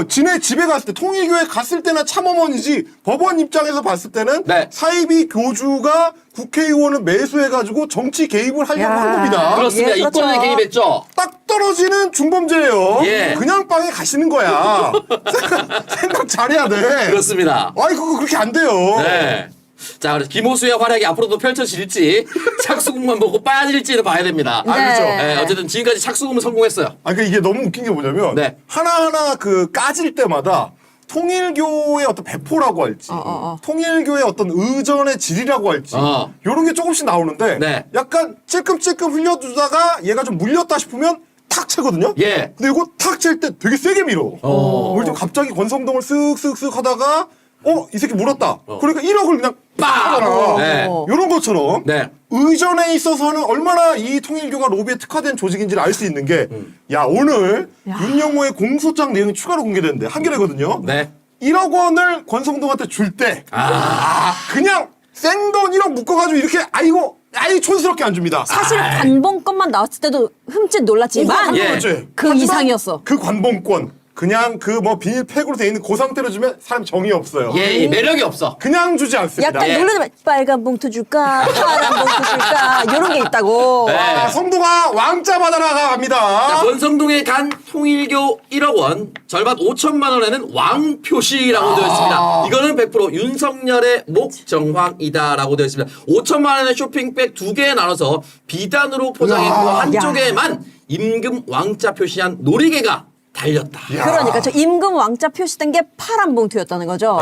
지네 집에 갔을 때 통일교회 갔을 때나 참어머니지 법원 입장에서 봤을 때는 네. 사이비 교주가 국회의원을 매수해가지고 정치 개입을 하려고 야. 한 겁니다. 그렇습니다. 예, 그렇죠. 이권에 개입했죠. 딱 떨어지는 중범죄예요. 예. 그냥 빵에 가시는 거야. 생각 잘해야 돼. 그렇습니다. 아이 그거 그렇게 안 돼요. 네. 자, 그래서 김호수의 활약이 앞으로도 펼쳐질지 착수국만 보고 빠질지는 봐야 됩니다. 아, 그렇죠. 네, 어쨌든 지금까지 착수국은 성공했어요. 아, 그러니까 이게 너무 웃긴 게 뭐냐면 네. 하나하나 그 까질 때마다 통일교의 어떤 배포라고 할지 통일교의 어떤 의전의 질이라고 할지 이런 게 조금씩 나오는데 네. 약간 찔끔찔끔 흘려주다가 얘가 좀 물렸다 싶으면 탁 채거든요. 예. 근데 이거 탁 칠 때 되게 세게 밀어. 우리 좀 갑자기 권성동을 쓱쓱쓱 하다가 이 새끼 물었다. 그러니까 1억을 그냥 빵! 하잖아. 네. 이런 것처럼 네. 의전에 있어서는 얼마나 이 통일교가 로비에 특화된 조직인지를 알 수 있는 게, 야, 오늘 윤영호의 공소장 내용이 추가로 공개됐는데, 한겨레거든요. 네. 1억 원을 권성동한테 줄 때, 그냥 생돈 1억 묶어가지고 이렇게, 아이고, 촌스럽게 안 줍니다. 사실 관봉권만 나왔을 때도 흠칫 놀랐지만 예. 그 이상이었어. 그 관봉권, 그냥 그 뭐 비닐팩으로 돼 있는 그 상태로 주면 사람 정이 없어요. 예, 매력이 없어. 그냥 주지 않습니다. 약간 예. 놀라지만 빨간 봉투 줄까 파란 봉투 줄까 이런 게 있다고. 네. 성동아 왕자 받아라 갑니다. 권성동에 간 통일교 1억 원, 절반 5천만 원에는 왕 표시라고 되어 있습니다. 이거는 100% 윤석열의 목정황이다라고 되어 있습니다. 5천만 원의 쇼핑백 2개에 나눠서 비단으로 포장했고 한쪽에만 임금 왕자 표시한 놀이개가 달렸다. 그러니까 저 임금 왕자 표시된 게 파란 봉투였다는 거죠.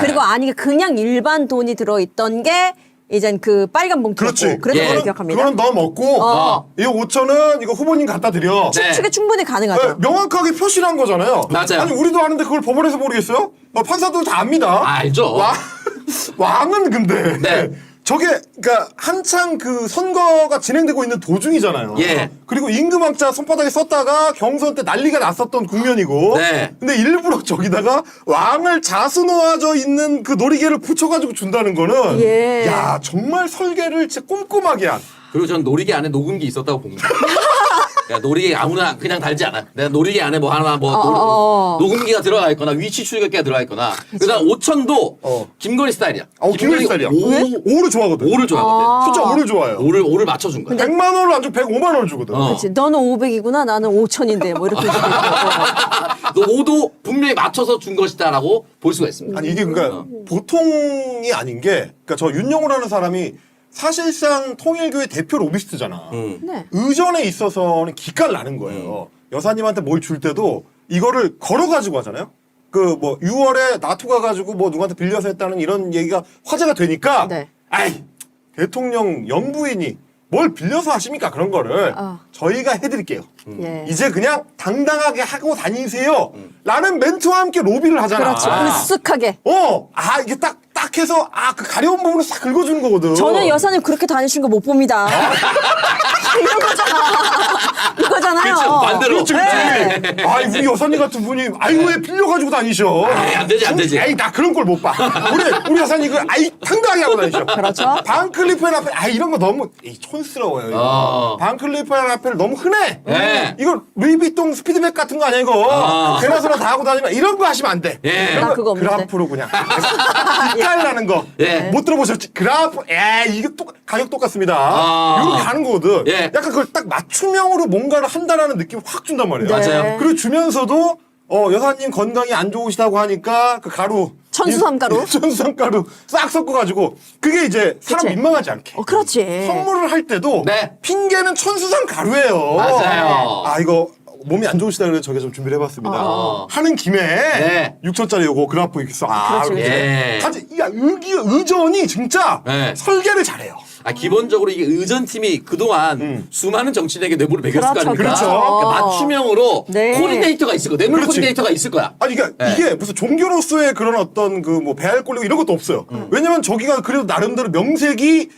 그리고 아니 그냥 일반 돈이 들어있던 게 이젠 그 빨간 봉투였고. 그렇지. 그래서 예. 그걸 기억합니다. 그건 너 먹고 이 5천은 이거 후보님 갖다 드려. 네. 추측이 충분히 가능하죠. 네, 명확하게 표시를 한 거잖아요. 맞아요. 아니 우리도 아는데 그걸 법원에서 모르겠어요? 판사들 다 압니다. 알죠. 왕은 근데 네. 저게 그러니까 한창 그 선거가 진행되고 있는 도중이잖아요. 예. 그리고 임금왕자 손바닥에 썼다가 경선 때 난리가 났었던 국면이고. 네. 근데 일부러 저기다가 왕을 자수 놓아져 있는 그 놀이개를 붙여가지고 준다는 거는 예. 야 정말 설계를 진짜 꼼꼼하게 한. 그리고 전 놀이개 안에 녹음기 있었다고 봅니다. 그러니까 놀이개 아무나 그냥 달지 않아요. 내가 놀이개 안에 뭐 하나 녹음기가 들어가 있거나 위치 추적기가 들어가 있거나. 그다음 5천도 김건희 스타일이야. 김건희 스타일이야. 왜? 5를 좋아하거든. 5를 좋아하거든. 숫자 5를 좋아해요. 5를 맞춰준 거야. 100만 원을 안 주고 105만 원을 주거든. 그렇지. 너는 500이구나 나는 5천인데 뭐 이렇게. 너 5도 분명히 맞춰서 준 것이다라고 볼 수가 있습니다. 아니 이게 그러니까 보통이 아닌 게 그러니까 저 윤영호라는 사람이 사실상 통일교의 대표 로비스트잖아. 네. 의전에 있어서는 기깔 나는 거예요. 여사님한테 뭘 줄 때도 이거를 걸어가지고 하잖아요. 그 뭐 6월에 나토 가가지고 뭐 누구한테 빌려서 했다는 이런 얘기가 화제가 되니까 네. 아이 대통령 영부인이 뭘 빌려서 하십니까 그런 거를 저희가 해드릴게요. 예. 이제 그냥 당당하게 하고 다니세요. 라는 멘트와 함께 로비를 하잖아. 그렇지. 으쓱하게. 이게 딱 싹 해서 그 가려운 부분을 싹 긁어주는 거거든. 저는 여사님 그렇게 다니시는 거 못 봅니다. 이런 거잖아. 이거잖아요. 그렇죠. 반대로. 그렇지, 그렇지. 아이, 우리 여사님 같은 분이, 아이고, 왜 빌려가지고 다니셔? 아이, 안 되지, 안 되지. 에이, 나 그런 걸 못 봐. 우리 여사님 그, 당당하게 하고 다니셔. 그렇죠. 반클리프 앤 라펠, 이런 거 너무, 촌스러워요. 이거. 반클리프 앤 라펠 너무 흔해. 네. 이거 루이비통 스피드백 같은 거 아니야, 이거. 대나서나 다 하고 다니면 이런 거 하시면 안 돼. 예. 나 그거 없는데. 그래프로 그냥. 뒷깔나는 거. 예. 못 들어보셨지? 그래프, 이게 가격 똑같습니다. 아. 이렇게 가는 거거든. 예. 약간 그걸 딱 맞춤형으로 뭔가를 한다라는 느낌을 확 준단 말이에요. 네. 맞아요. 그리고 주면서도 여사님 건강이 안 좋으시다고 하니까 그 가루. 천수삼가루? 천수삼가루 싹 섞어가지고 그게 이제 사람 그치. 민망하지 않게. 그렇지. 선물을 할 때도 네. 핑계는 천수삼가루예요. 맞아요. 이거 몸이 안 좋으시다 그래서 저게 좀 준비를 해봤습니다. 하는 김에 네. 6천짜리 요거 그래프 이렇게 써. 그렇지, 그렇지. 예. 사실 이 의전이 진짜 네. 설계를 잘해요. 기본적으로 이게 의전팀이 그동안 수많은 정치인에게 뇌물을 매겼을 거 아닙니까? 그렇죠. 그러니까 맞춤형으로 네. 코디네이터가 있을 거야. 뇌물 그렇지. 코디네이터가 있을 거야. 그러니까 네. 이게 무슨 종교로서의 그런 어떤 그 뭐 배알 꼴리고 이런 것도 없어요. 왜냐면 저기가 그래도 나름대로 명색이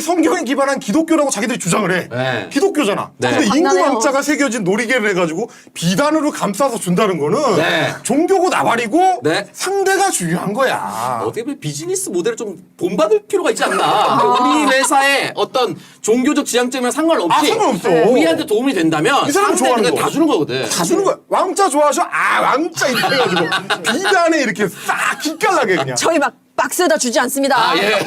성경에 기반한 기독교라고 자기들이 주장을 해. 네. 기독교잖아. 네. 근데 장난해요. 인구왕자가 새겨진 놀이개를 해가지고 비단으로 감싸서 준다는 거는 네. 종교고 나발이고 네. 상대가 중요한 거야. 어떻게 보면 비즈니스 모델을 좀 본받을 필요가 있지 않나. 우리 회사의 어떤 종교적 지향점이랑 상관없이 상관없어. 우리한테 도움이 된다면 이 사람 좋아하는 상대는 거. 다 주는 거거든. 다 주는 거야. 왕자 좋아하셔? 왕자 이렇게 해가지고 비단에 이렇게 싹 기깔나게 그냥. 저희 막 박스에다 주지 않습니다. 예.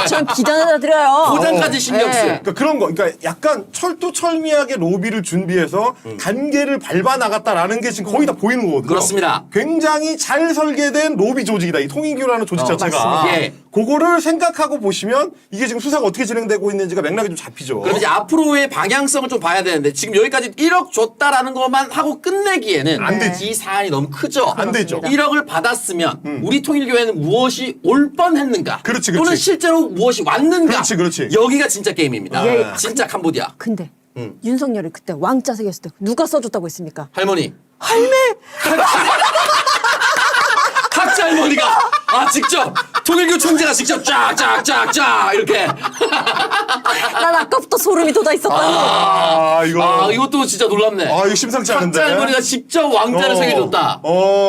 저는 비단에다 드려요. 포장까지 신경 쓰. 네. 그러니까 그런 거, 그러니까 약간 철두철미하게 로비를 준비해서 단계를 밟아 나갔다라는 게 지금 거의 다 보이는 거거든요. 그렇습니다. 굉장히 잘 설계된 로비 조직이다. 이 통일교라는 조직 자체가. 맞습니다. 예. 그거를 생각하고 보시면 이게 지금 수사가 어떻게 진행되고 있는지가 맥락이 좀 잡히죠. 그럼 이제 앞으로의 방향성을 좀 봐야 되는데 지금 여기까지 1억 줬다라는 것만 하고 끝내기에는 안 되지. 이 사안이 너무 크죠. 안 되죠. 1억을 받았으면 우리 통일교회는 무엇이 올 뻔했는가? 그렇지, 또는 그렇지. 실제로 무엇이 왔는가? 그렇지, 그렇지. 여기가 진짜 게임입니다. 예. 진짜 캄보디아. 근데 윤석열이 그때 왕자 새겼을 때 누가 써줬다고 했습니까? 할머니. 학자 할머니가 직접 통일교 총재가 직접 쫙쫙쫙쫙 이렇게 난 아까부터 소름이 돋아 있었다. 이거. 이것도 진짜 놀랍네. 이거 심상치 않은데. 학자 할머니가 직접 왕자를 새겨줬다.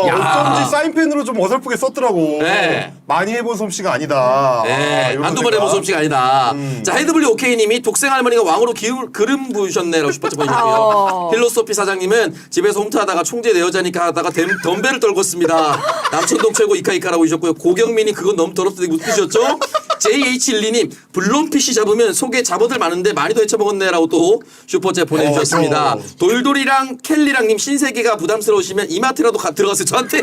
야. 어쩐지 사인펜으로 좀 어설프게 썼더라고. 네. 많이 해본 솜씨가 아니다. 네, 이런 한두 번 생각. 해본 솜씨가 아니다. 자, HWOK님이 독생 할머니가 왕으로 그름 부으셨네라고 슈퍼챗 보내주셨고요. 필로소피 사장님은 집에서 홈트하다가 총재 내 여자니까 하다가 덤벨을 떨궜습니다. 남천동 최고 이카이카라고 해주셨고요. 고경민이 그건 너무 더럽다고 웃으셨죠? JH12님 블론피쉬 잡으면 속에 잡어들 많은데 많이 더 헤쳐먹었네라고 또 슈퍼챗 보내주셨습니다. 돌돌이랑 켈리랑님 신세계가 부담스러우시면 이마트라도 들어가세요. 저한테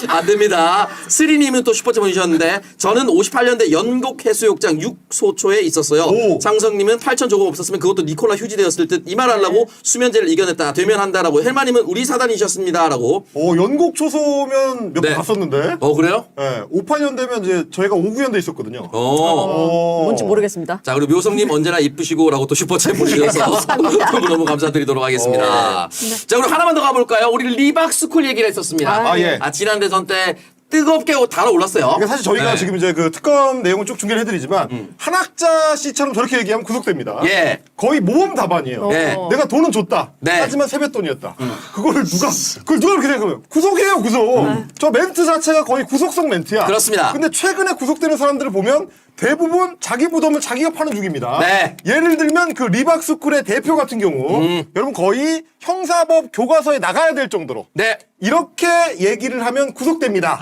안 됩니다. 스리님은 또 슈퍼챗 보내주셨는데 저는 58년대 연곡 해수욕장 6소초에 있었어요. 오. 장성님은 8천 조금 없었으면 그것도 니콜라 휴지되었을 듯 이 말 하려고 수면제를 이겨냈다. 되면 한다라고. 헬마님은 우리 사단이셨습니다라고. 연곡 초소면 몇 번 네. 갔었는데. 그래요? 네, 58년 되면 이제 저희가 5구연대 있었거든요. 뭔지 모르겠습니다. 자, 그리고 묘성님 언제나 이쁘시고라고 또 슈퍼챗 보내주셔서 너무너무 감사드리도록 하겠습니다. 자, 그럼 하나만 더 가볼까요? 우리 리박스쿨 얘기를 했었습니다. 예. 지난 대선 때 뜨겁게 달아올랐어요. 그러니까 사실 저희가 네. 지금 이제 그 특검 내용을 쭉 중계를 해드리지만 한학자 씨처럼 저렇게 얘기하면 구속됩니다. 예. 거의 모범 답안이에요. 네. 내가 돈은 줬다. 네. 하지만 세뱃돈이었다. 그걸 누가 그렇게 생각하면 구속해요, 구속. 저 멘트 자체가 거의 구속성 멘트야. 그렇습니다. 근데 최근에 구속되는 사람들을 보면 대부분 자기 부덤을 자기가 파는 중입니다. 네. 예를 들면 그 리박스쿨의 대표 같은 경우 여러분 거의 형사법 교과서에 나가야 될 정도로 네. 이렇게 얘기를 하면 구속됩니다.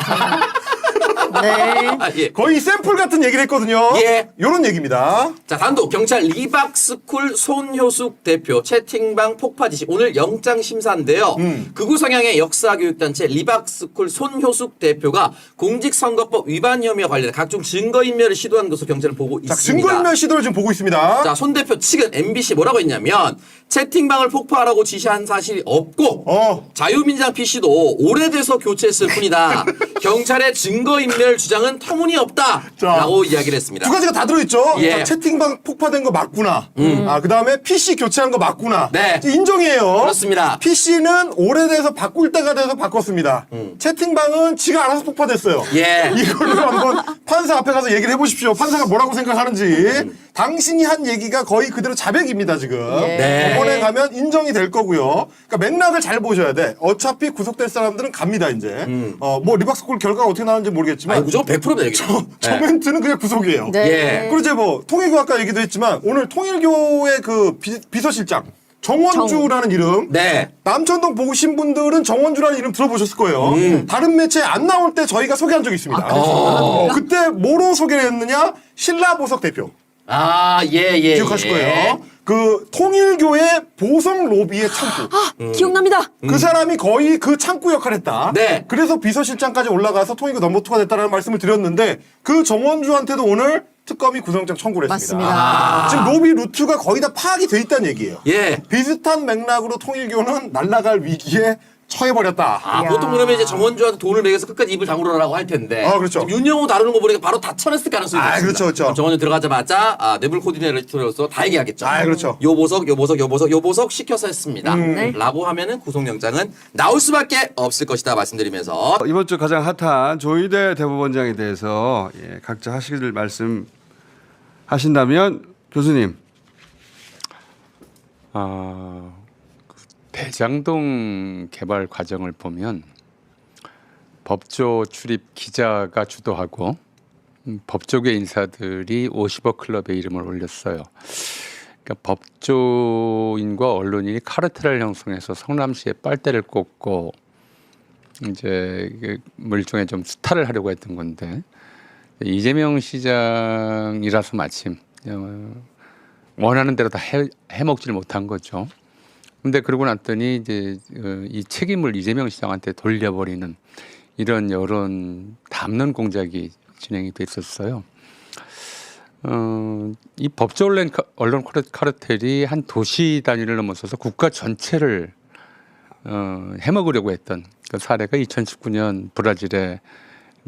네. 예. 거의 샘플 같은 얘기를 했거든요. 예. 요런 얘기입니다. 자, 단독 경찰 리박스쿨 손효숙 대표 채팅방 폭파 지시 오늘 영장 심사인데요. 극우 성향의 역사교육단체 리박스쿨 손효숙 대표가 공직선거법 위반 혐의와 관련해 각종 증거인멸을 시도한 것으로 경찰은 보고 자, 있습니다. 증거인멸 시도를 지금 보고 있습니다. 자, 손 대표 측은 MBC 뭐라고 했냐면 채팅방을 폭파하라고 지시한 사실이 없고 자유민주당 PC도 오래돼서 교체했을 뿐이다. 경찰의 증거인멸 윤석열 주장은 터무니없다라고 이야기를 했습니다. 두 가지가 다 들어있죠. 예. 자, 채팅방 폭파된 거 맞구나. 그 다음에 PC 교체한 거 맞구나. 네. 인정이에요. 그렇습니다. PC는 오래돼서 바꿀 때가 돼서 바꿨습니다. 채팅방은 지가 알아서 폭파됐어요. 예. 이걸로 한번 판사 앞에 가서 얘기를 해보십시오. 판사가 뭐라고 생각하는지. 당신이 한 얘기가 거의 그대로 자백입니다, 지금. 네. 법원에 가면 인정이 될 거고요. 그러니까 맥락을 잘 보셔야 돼. 어차피 구속될 사람들은 갑니다, 이제. 뭐 리박스콜 결과가 어떻게 나오는지 모르겠지만. 아니 무조건 100%입니다. 여기. 저 멘트는 그냥 구속이에요. 네. 예. 그리고 이제 뭐 통일교 아까 얘기도 했지만 오늘 통일교의 그 비서실장 정원주라는 이름. 네. 남천동 보신 분들은 정원주라는 이름 들어보셨을 거예요. 다른 매체에 안 나올 때 저희가 소개한 적이 있습니다. 그때 뭐로 소개를 했느냐? 신라보석 대표. 아, 예. 기억하실 거예요. 그 통일교의 보석 로비의 창구. 기억납니다. 그 사람이 거의 그 창구 역할을 했다. 네. 그래서 비서실장까지 올라가서 통일교 넘버2가 됐다는 말씀을 드렸는데 그 정원주한테도 오늘 특검이 구속영장 청구를 했습니다. 맞습니다. 지금 로비 루트가 거의 다 파악이 돼 있다는 얘기예요. 예. 비슷한 맥락으로 통일교는 날아갈 위기에 처해버렸다. 아, 보통 그러면 이제 정원주한테 돈을 매겨서 끝까지 입을 다물어라고 할 텐데. 아, 그렇죠. 지금 윤영호 다루는 거 보니까 바로 다 쳐냈을 가능성이 아, 있습니다. 그렇죠. 그럼 정원주 들어가자마자 뇌물 코디네이터로서 다 얘기하겠죠. 아, 그렇죠. 요 보석 시켜서 했습니다. 라고 하면은 구속영장은 나올 수밖에 없을 것이다 말씀드리면서 이번 주 가장 핫한 조희대 대법원장에 대해서 각자 하실 말씀 하신다면 교수님. 대장동 개발 과정을 보면 법조 출입 기자가 주도하고 법조계 인사들이 50억 클럽의 이름을 올렸어요. 그러니까 법조인과 언론인이 카르텔을 형성해서 성남시에 빨대를 꽂고 이제 일종의 좀 스타를 하려고 했던 건데 이재명 시장이라서 마침 원하는 대로 다 해먹지를 못한 거죠. 근데 그러고 났더니 이제 이 책임을 이재명 시장한테 돌려버리는 이런 여론 담론 공작이 진행이 됐었어요. 이 법조 언론 카르텔이 한 도시 단위를 넘어서서 국가 전체를 해먹으려고 했던 그 사례가 2019년 브라질의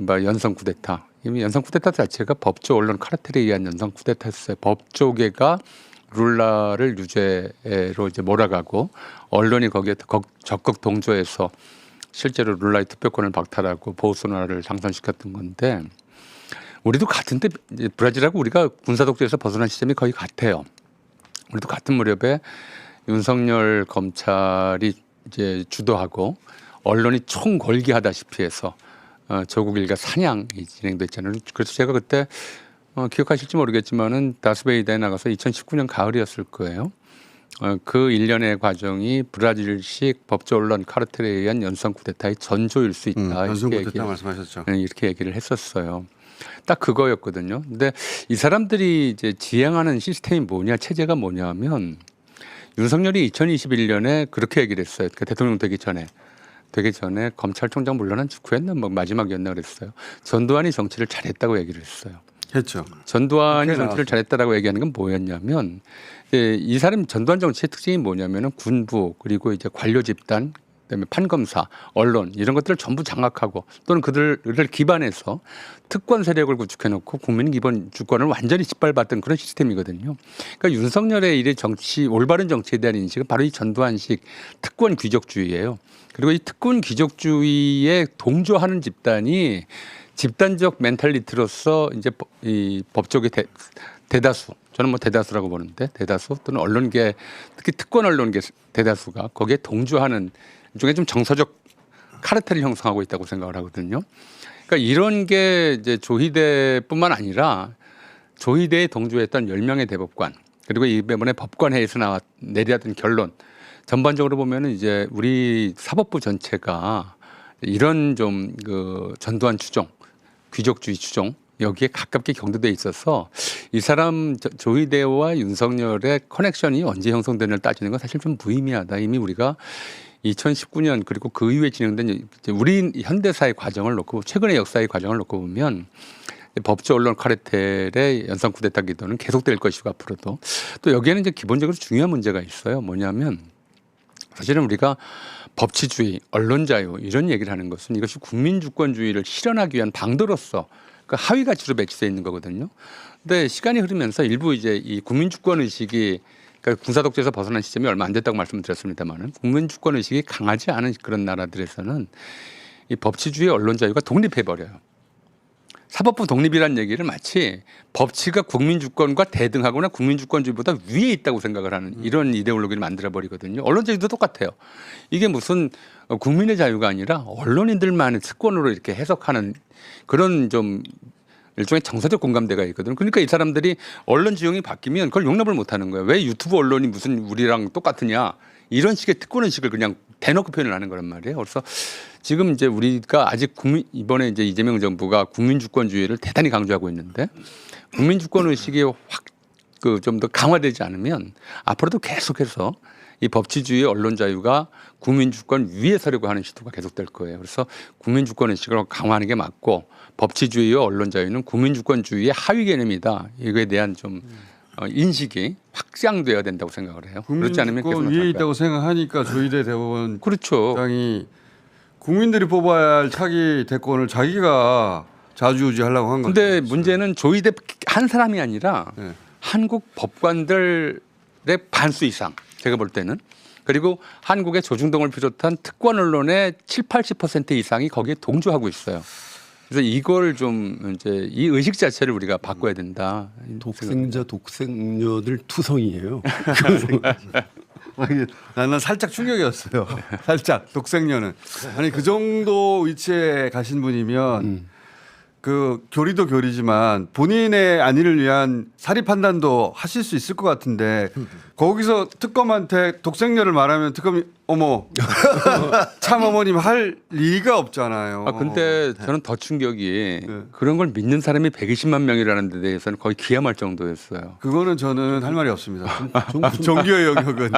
연성 쿠데타. 이미 연성 쿠데타 자체가 법조 언론 카르텔에 의한 연성 쿠데타였어요. 법조계가 룰라를 유죄로 이제 몰아가고 언론이 거기에 적극 동조해서 실제로 룰라의 투표권을 박탈하고 보우소나를 당선시켰던 건데 우리도 같은데 브라질하고 우리가 군사 독재에서 벗어난 시점이 거의 같아요. 우리도 같은 무렵에 윤석열 검찰이 이제 주도하고 언론이 총궐기하다시피 해서 조국 일가 사냥이 진행됐잖아요. 그래서 제가 그때 기억하실지 모르겠지만은 다스베이다에 나가서 2019년 가을이었을 거예요. 그 일련의 과정이 브라질식 법조 언론 카르텔에 의한 연성 쿠데타의 전조일 수 있다. 연성 쿠데타 말씀하셨죠. 이렇게 얘기를 했었어요. 딱 그거였거든요. 근데 이 사람들이 이제 지향하는 시스템이 뭐냐, 체제가 뭐냐면 윤석열이 2021년에 그렇게 얘기를 했어요. 그 대통령 되기 전에 검찰총장 물러난 직후였나 뭐 마지막이었나 그랬어요. 전두환이 정치를 잘했다고 얘기를 했어요. 했죠. 전두환이 정치를 잘했다라고 얘기하는 건 뭐였냐면 이 사람 전두환 정치의 특징이 뭐냐면은 군부 그리고 이제 관료 집단 그다음에 판검사, 언론 이런 것들을 전부 장악하고 또는 그들을 기반해서 특권 세력을 구축해놓고 국민 기본 주권을 완전히 짓밟았던 그런 시스템이거든요. 그러니까 윤석열의 이래 올바른 정치에 대한 인식은 바로 이 전두환식 특권 귀족주의예요. 그리고 이 특권 귀족주의에 동조하는 집단이 집단적 멘탈리티로서 이제 이 법조계 대다수 저는 뭐 대다수라고 보는데 대다수 또는 언론계 특히 특권 언론계 대다수가 거기에 동조하는 일종의 좀 정서적 카르텔을 형성하고 있다고 생각을 하거든요. 그러니까 이런 게 이제 조희대뿐만 아니라 조희대에 동조했던 10명의 대법관 그리고 이번에 법관회의에서 내려던 결론 전반적으로 보면은 이제 우리 사법부 전체가 이런 좀 그 전두환 추종, 귀족주의 추종 여기에 가깝게 경도돼 있어서 이 사람 조희대와 윤석열의 커넥션이 언제 형성되는지를 따지는 건 사실 좀 무의미하다. 이미 우리가 2019년 그리고 그 이후에 진행된 우리 현대사의 과정을 놓고 최근의 역사의 과정을 놓고 보면 법조 언론 카르텔의 연성 쿠데타 기도는 계속될 것이고 앞으로도 또 여기에는 이제 기본적으로 중요한 문제가 있어요. 뭐냐면 사실은 우리가 법치주의, 언론자유 이런 얘기를 하는 것은 이것이 국민주권주의를 실현하기 위한 방도로서 그 하위 가치로 배치되어 있는 거거든요. 근데 시간이 흐르면서 일부 이제 이 국민주권 의식이 그러니까 군사독재에서 벗어난 시점이 얼마 안 됐다고 말씀드렸습니다만은 국민주권 의식이 강하지 않은 그런 나라들에서는 이 법치주의, 언론자유가 독립해 버려요. 사법부 독립이라는 얘기를 마치 법치가 국민주권과 대등하거나 국민주권주의보다 위에 있다고 생각을 하는 이런 이데올로기를 만들어 버리거든요. 언론자유도 똑같아요. 이게 무슨 국민의 자유가 아니라 언론인들만의 특권으로 이렇게 해석하는 그런 좀 일종의 정서적 공감대가 있거든요. 그러니까 이 사람들이 언론 지형이 바뀌면 그걸 용납을 못하는 거예요. 왜 유튜브 언론이 무슨 우리랑 똑같으냐 이런 식의 특권의식을 그냥 대놓고 표현을 하는 거란 말이에요. 그래서 지금 이제 우리가 아직 이번에 이제 이재명 정부가 국민주권주의를 대단히 강조하고 있는데 국민주권 의식이 확 좀 더 강화되지 않으면 앞으로도 계속해서 이 법치주의, 언론자유가 국민주권 위에 서려고 하는 시도가 계속될 거예요. 그래서 국민주권 의식을 강화하는 게 맞고 법치주의와 언론자유는 국민주권주의의 하위 개념이다. 이거에 대한 좀 인식이 확장돼야 된다고 생각을 해요. 그렇지 않으면 계속 국민주권 위에 있다고 생각하니까 조희대 대법원 그렇죠. 장이 국민들이 뽑아야 할 차기 대권을 자기가 좌지우지하려고 한 거죠. 근데 문제는 조희대 한 사람이 아니라 네. 한국 법관들의 반수 이상 제가 볼 때는 그리고 한국의 조중동을 비롯한 특권 언론의 70-80% 이상이 거기에 동조하고 있어요. 그래서 이걸 좀 이제 이 의식 자체를 우리가 바꿔야 된다. 독생자 독생녀들 투성이에요. 나는 살짝 충격이었어요. 살짝 독생녀는 아니 그 정도 위치에 가신 분이면 그 교리도 교리지만 본인의 안위를 위한 사리 판단도 하실 수 있을 것 같은데 거기서 특검한테 독생녀를 말하면 특검이 어머 참 어머님 할 리가 없잖아요. 아 근데 저는 더 충격이 네. 그런 걸 믿는 사람이 120만 명이라는 데 대해서는 거의 기함할 정도였어요. 그거는 저는 할 말이 없습니다. 종교의 영역은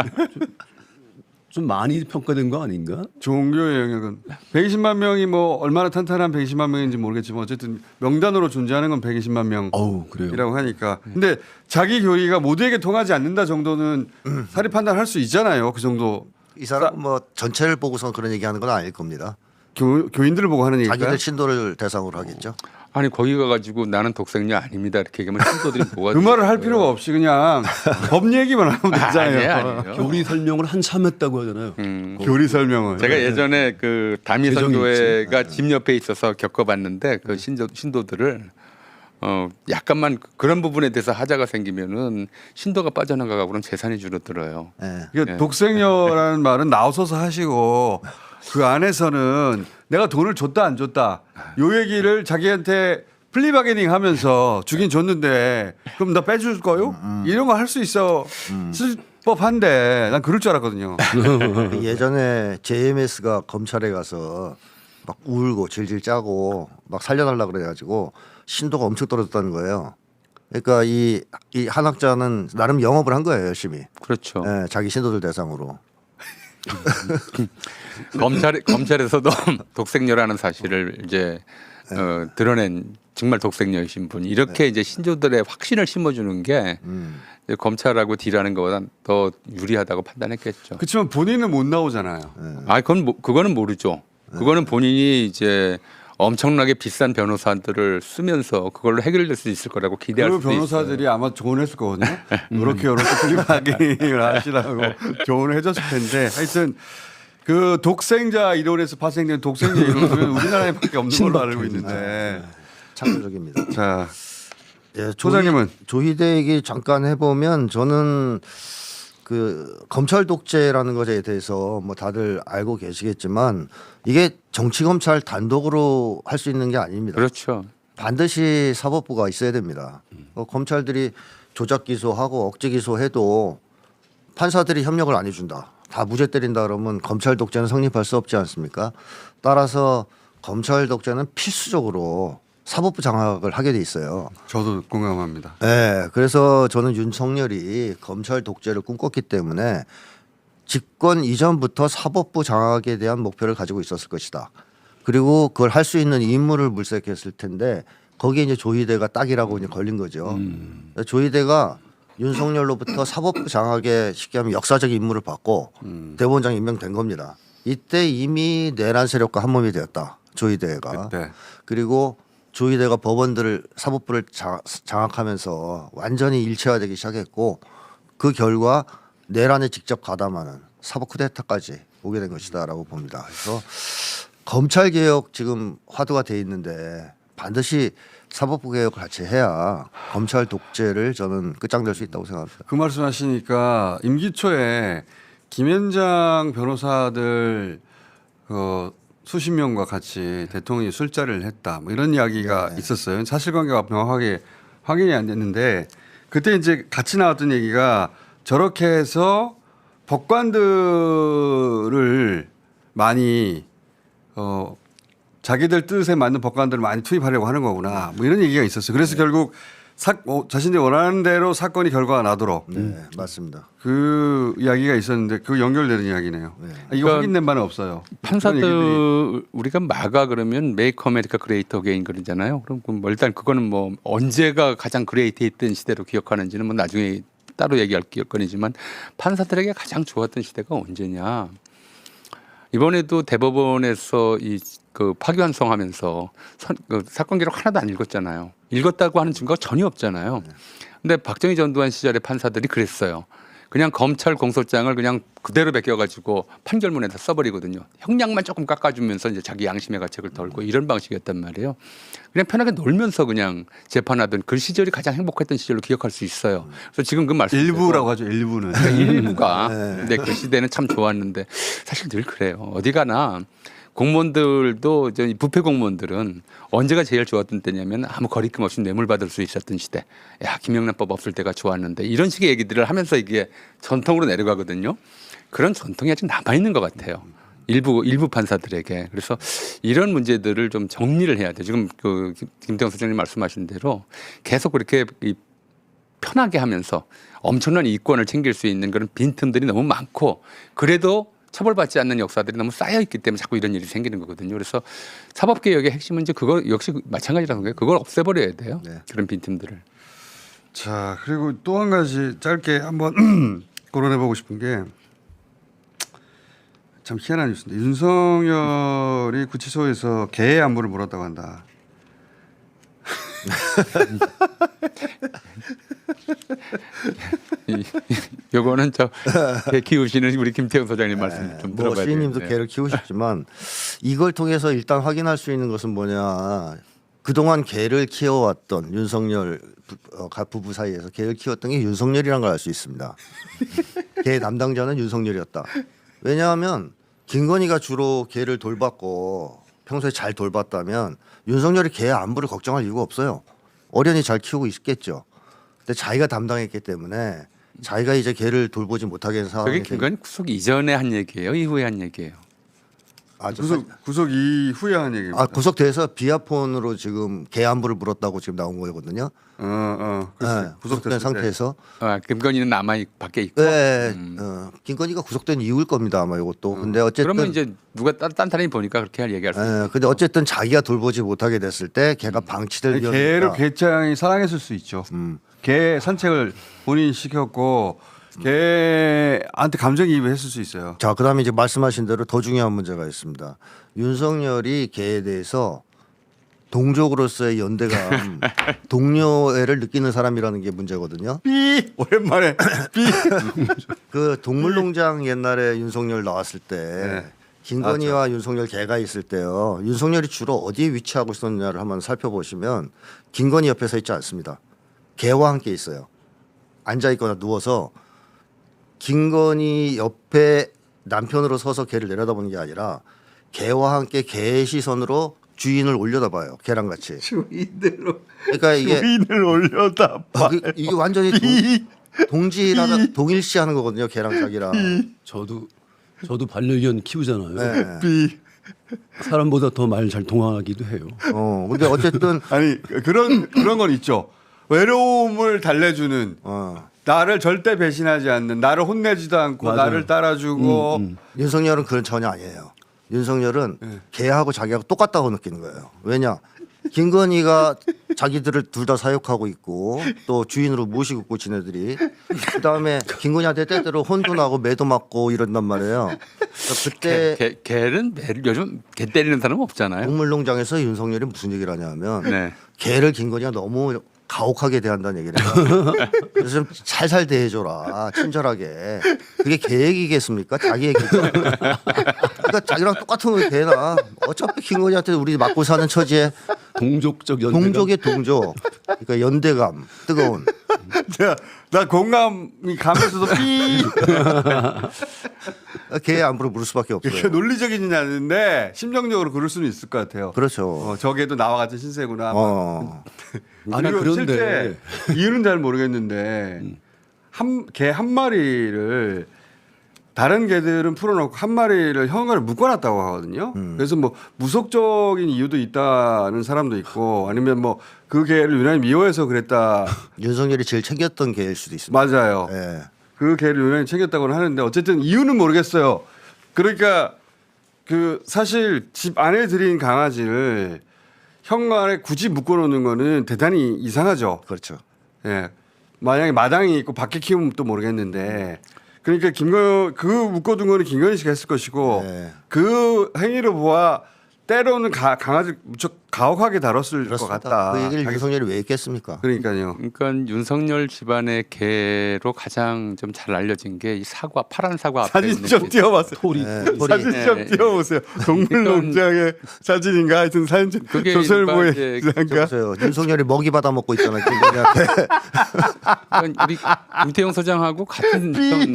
좀 많이 평가된 거 아닌가? 종교의 영역은 120만 명이 뭐 얼마나 탄탄한 120만 명인지 모르겠지만 어쨌든 명단으로 존재하는 건 120만 명이라고 어우 그래요. 하니까 근데 자기 교리가 모두에게 통하지 않는다 정도는 사리 판단할 수 있잖아요. 그 정도 이 사람 뭐 전체를 보고서 그런 얘기하는 건 아닐 겁니다. 교인들을 보고 하는 얘기가 자기들 신도를 대상으로 하겠죠. 아니 거기 가가지고 나는 독생녀 아닙니다 이렇게 얘기하면 신도들이 뭐가 그 말을 할 필요가 없이 그냥 법 얘기만 하면 되잖아요. 아니에요. 교리 설명을 한참 했다고 하잖아요. 교리 설명을. 제가 예전에 그 담임 재정이 선교회가 있지. 집 옆에 있어서 겪어봤는데 그 신도들을 약간만 그런 부분에 대해서 하자가 생기면은 신도가 빠져나가고 그럼 재산이 줄어들어요. 예. 그러니까 독생녀라는 말은 나오셔서 하시고 그 안에서는 내가 돈을 줬다 안 줬다 요 얘기를 자기한테 플리바게닝 하면서 주긴 줬는데 그럼 나 빼줄 거요? 이런 거 할 수 있어 쓸 법한데 난 그럴 줄 알았거든요. 예전에 JMS가 검찰에 가서 막 울고 질질 짜고 막 살려달라 그래가지고 신도가 엄청 떨어졌다는 거예요. 그러니까 이 한학자는 나름 영업을 한 거예요 열심히. 그렇죠. 예, 자기 신도들 대상으로. 검찰에서도 독생녀라는 사실을 이제 드러낸 정말 독생녀이신 분 이렇게 이제 신조들의 확신을 심어주는 게 이제 검찰하고 딜하는 것보다 더 유리하다고 판단했겠죠. 그렇지만 본인은 못 나오잖아요. 아 그거는 모르죠. 그거는 본인이 이제 엄청나게 비싼 변호사들을 쓰면서 그걸로 해결될 수 있을 거라고 기대할 그 수도 있어요. 변호사들이 아마 조언했을 거거든요. 이렇게 플리바게닝을 하시라고 조언을 해줬을 텐데 하여튼 그 독생자 이론에서 파생된 독생자 이론은 우리나라에밖에 없는 걸로 알고 있는데 창조적입니다. 자 예, 소장님은 조희대 얘기 잠깐 해보면 저는 그 검찰 독재라는 것에 대해서 뭐 다들 알고 계시겠지만 이게 정치 검찰 단독으로 할 수 있는 게 아닙니다. 그렇죠. 반드시 사법부가 있어야 됩니다. 검찰들이 조작 기소하고 억지 기소해도 판사들이 협력을 안 해준다. 다 무죄 때린다 그러면 검찰 독재는 성립할 수 없지 않습니까? 따라서 검찰 독재는 필수적으로 사법부 장악을 하게 돼 있어요. 저도 공감합니다. 네, 그래서 저는 윤석열이 검찰 독재를 꿈꿨기 때문에 집권 이전부터 사법부 장악에 대한 목표를 가지고 있었을 것이다. 그리고 그걸 할 수 있는 인물을 물색했을 텐데 거기에 이제 조희대가 딱이라고 이제 걸린 거죠. 조희대가 윤석열로부터 사법부 장악에 쉽게 하면 역사적 임무를 받고 대법원장 임명된 겁니다. 이때 이미 내란 세력과 한몸이 되었다. 조희대가. 그때. 그리고 조희대가 법원들을 사법부를 장악하면서 완전히 일체화되기 시작했고 그 결과 내란에 직접 가담하는 사법 쿠데타까지 오게 된 것이다라고 봅니다. 그래서 검찰 개혁 지금 화두가 돼 있는데 반드시 사법부 개혁을 같이 해야 검찰 독재를 저는 끝장낼 수 있다고 생각합니다. 그 말씀하시니까 임기 초에 김현장 변호사들 수십 명과 같이 대통령이 술자리를 했다 뭐 이런 이야기가 있었어요. 사실관계가 명확하게 확인이 안 됐는데 그때 이제 같이 나왔던 얘기가 저렇게 해서 법관들을 많이 자기들 뜻에 맞는 법관들을 많이 투입하려고 하는 거구나 뭐 이런 얘기가 있었어요. 그래서 결국 자신들이 원하는 대로 사건이 결과가 나도록 네, 맞습니다. 그 이야기가 있었는데 그 연결되는 이야기네요. 이거 그러니까 확인된 바는 없어요. 판사들 우리가 마가 그러면 메이크 아메리카 그레이트 어게인 그러잖아요. 그럼 뭐 일단 그거는 뭐 언제가 가장 그레이트했던 시대로 기억하는지는 뭐 나중에 따로 얘기할 건이지만 판사들에게 가장 좋았던 시대가 언제냐. 이번에도 대법원에서 그 파기환송하면서 그 사건 기록 하나도 안 읽었잖아요. 읽었다고 하는 증거가 전혀 없잖아요. 근데 박정희 전두환 시절의 판사들이 그랬어요. 그냥 검찰 공소장을 그냥 그대로 베껴가지고 판결문에다 써버리거든요. 형량만 조금 깎아주면서 이제 자기 양심의 가책을 덜고 이런 방식이었단 말이에요. 그냥 편하게 놀면서 그냥 재판하던 그 시절이 가장 행복했던 시절로 기억할 수 있어요. 그래서 지금 그 말씀 일부라고 하죠. 일부는. 그러니까 일부가 근데 그 시대는 참 좋았는데 사실 늘 그래요. 어디 가나 공무원들도 부패 공무원들은 언제가 제일 좋았던 때냐면 아무 거리낌 없이 뇌물 받을 수 있었던 시대. 야 김영란법 없을 때가 좋았는데 이런 식의 얘기들을 하면서 이게 전통으로 내려가거든요. 그런 전통이 아직 남아 있는 것 같아요. 일부 판사들에게. 그래서 이런 문제들을 좀 정리를 해야 돼. 지금 그 김태형 소장님 말씀하신 대로 계속 그렇게 편하게 하면서 엄청난 이권을 챙길 수 있는 그런 빈틈들이 너무 많고 그래도 처벌받지 않는 역사들이 너무 쌓여 있기 때문에 자꾸 이런 일이 생기는 거거든요. 그래서 사법개혁의 핵심은 이제 그거 역시 마찬가지라는 거예요. 그걸 없애버려야 돼요. 네. 그런 빈틈들을. 자 그리고 또 한 가지 짧게 한번 거론해보고 싶은 게 참 희한한 뉴스인데 윤석열이 구치소에서 개의 안부를 물었다고 한다. 요거는 개 키우시는 우리 김태형 소장님 말씀 좀 뭐 들어봐야 시인님도 돼요. 개를 키우셨지만 이걸 통해서 일단 확인할 수 있는 것은 뭐냐. 그동안 개를 키워왔던 윤석열 부부 사이에서 개를 키웠던 게 윤석열이라는 걸 알 수 있습니다. 개 담당자는 윤석열이었다. 왜냐하면 김건희가 주로 개를 돌봤고 평소에 잘 돌봤다면 윤석열이 개의 안부를 걱정할 이유가 없어요. 어련히 잘 키우고 있겠죠. 근데 자기가 담당했기 때문에 자기가 이제 개를 돌보지 못하게 한 상황이 그게 김건희 구속 이전에 한 얘기예요, 이후에 한 얘기예요. 구속 이후에 한 얘기입니다. 구속돼서 비아폰으로 지금 개 안부를 물었다고 지금 나온 거거든요. 네, 구속된 상태에서. 김건희는 남아 밖에 있고. 네, 김건희가 구속된 이유일 겁니다 아마 이것도. 근데 어쨌든 그러면 이제 누가 딴 사람이 보니까 그렇게 할 얘기할 수 있어요. 근데 어쨌든 자기가 돌보지 못하게 됐을 때 개가 방치될 위험이 개를 있다. 개장이 사랑했을 수 있죠. 개 산책을 본인이 시켰고 개한테 감정이입을 했을 수 있어요. 자, 그다음에 이제 말씀하신 대로 더 중요한 문제가 있습니다. 윤석열이 개에 대해서 동족으로서의 연대감, 동료애를 느끼는 사람이라는 게 문제거든요. 삐 오랜만에 삐. 그 동물농장 옛날에 윤석열 나왔을 때 김건희와 윤석열 개가 있을 때요. 윤석열이 주로 어디에 위치하고 있었느냐를 한번 살펴보시면 김건희 옆에 서 있지 않습니다. 개와 함께 있어요. 앉아 있거나 누워서 김건희 옆에 남편으로 서서 개를 내려다보는 게 아니라 개와 함께 개의 시선으로 주인을 올려다봐요. 개랑 같이. 주인으로. 그러니까 이게 주인을 올려다봐. 이게 완전히 동일시하는 거거든요. 개랑 자기랑. 저도 반려견 키우잖아요. 네. 사람보다 더 말 잘 통하기도 해요. 근데 어쨌든 아니 그런 건 있죠. 외로움을 달래주는. 나를 절대 배신하지 않는, 나를 혼내지도 않고 맞아요. 나를 따라주고. 윤석열은 그건 전혀 아니에요. 윤석열은 개하고 자기하고 똑같다고 느끼는 거예요. 왜냐? 김건희가 자기들을 둘 다 사육하고 있고 또 주인으로 모시고 있고 지네들이 그다음에 김건희한테 때때로 혼도 나고 매도 맞고 이런단 말이에요. 그러니까 그때 개는 요즘 개 때리는 사람 없잖아요. 동물농장에서 윤석열이 무슨 얘기를 하냐면 네. 개를 김건희가 너무 가혹하게 대한다는 얘기를 해요. 그래서 좀 살살 대해줘라 친절하게. 그게 개 얘기겠습니까? 자기 얘기죠. 그러니까 자기랑 똑같은 거 개나 어차피 김건희한테 우리 맞고 사는 처지에 동족적 연대감. 동족의 동족. 그러니까 연대감 뜨거운. 나 공감이 가면서도 삐. 개의 안부를 물을 수밖에 없어요. 이게 논리적이진 않은데 심정적으로 그럴 수는 있을 것 같아요. 그렇죠. 저게도 나와 같은 신세구나. 아니 그리고 그런데 실제 이유는 잘 모르겠는데 개 한 마리를 다른 개들은 풀어놓고 한 마리를 형을 묶어놨다고 하거든요. 그래서 뭐 무속적인 이유도 있다는 사람도 있고 아니면 뭐 그 개를 유난히 미워해서 그랬다. 윤석열이 제일 챙겼던 개일 수도 있습니다. 맞아요. 예. 그 개를 유난히 챙겼다고는 하는데 어쨌든 이유는 모르겠어요. 그러니까 그 사실 집 안에 들인 강아지를 현관에 굳이 묶어놓는 거는 대단히 이상하죠. 그렇죠. 예. 만약에 마당이 있고 밖에 키우면 또 모르겠는데 그러니까 그 묶어둔 거는 김건희 씨가 했을 것이고 네. 그 행위를 보아 때로는 강아지 무척 가혹하게 다뤘을 것 그렇습니다. 같다. 그 얘기를 윤석열이 왜 했겠습니까? 그러니까요. 그러니까 윤석열 집안의 개로 가장 좀 잘 알려진 게 이 사과, 파란 사과 앞에 사진 있는 좀 게- 띄워봤어요. 토리. 사진 좀 네. 띄워보세요. 동물농장의 사진인가 하여튼 사진 좀 그게 조선일보에 일반 이제 기사인가? 보세요. 윤석열이 먹이 받아 먹고 있잖아요. 김건희한테. 그러니까 우리 김태형 소장하고 같은 좀,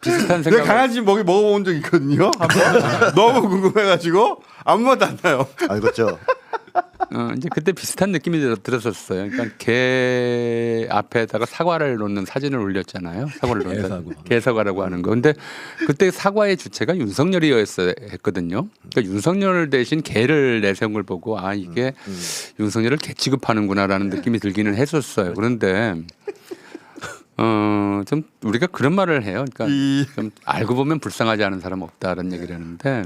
비슷한 내가 생각. 강아지 먹이 먹어본 적 있거든요. 한번. 너무 궁금해가지고 아무 맛도 안 나요. 알겠죠. 이제 그때 비슷한 느낌이 들었었어요. 그러니까 개 앞에다가 사과를 놓는 사진을 올렸잖아요. 사과를 놓는 개사과. 개사과라고 하는 거. 근데 그때 사과의 주체가 윤석열이었어야 했거든요. 그러니까 윤석열 대신 개를 내세운 걸 보고 아 이게 윤석열을 개 취급하는구나라는 느낌이 들기는 했었어요. 그런데 좀 우리가 그런 말을 해요. 그러니까 좀 알고 보면 불쌍하지 않은 사람 없다라는 얘기를 하는데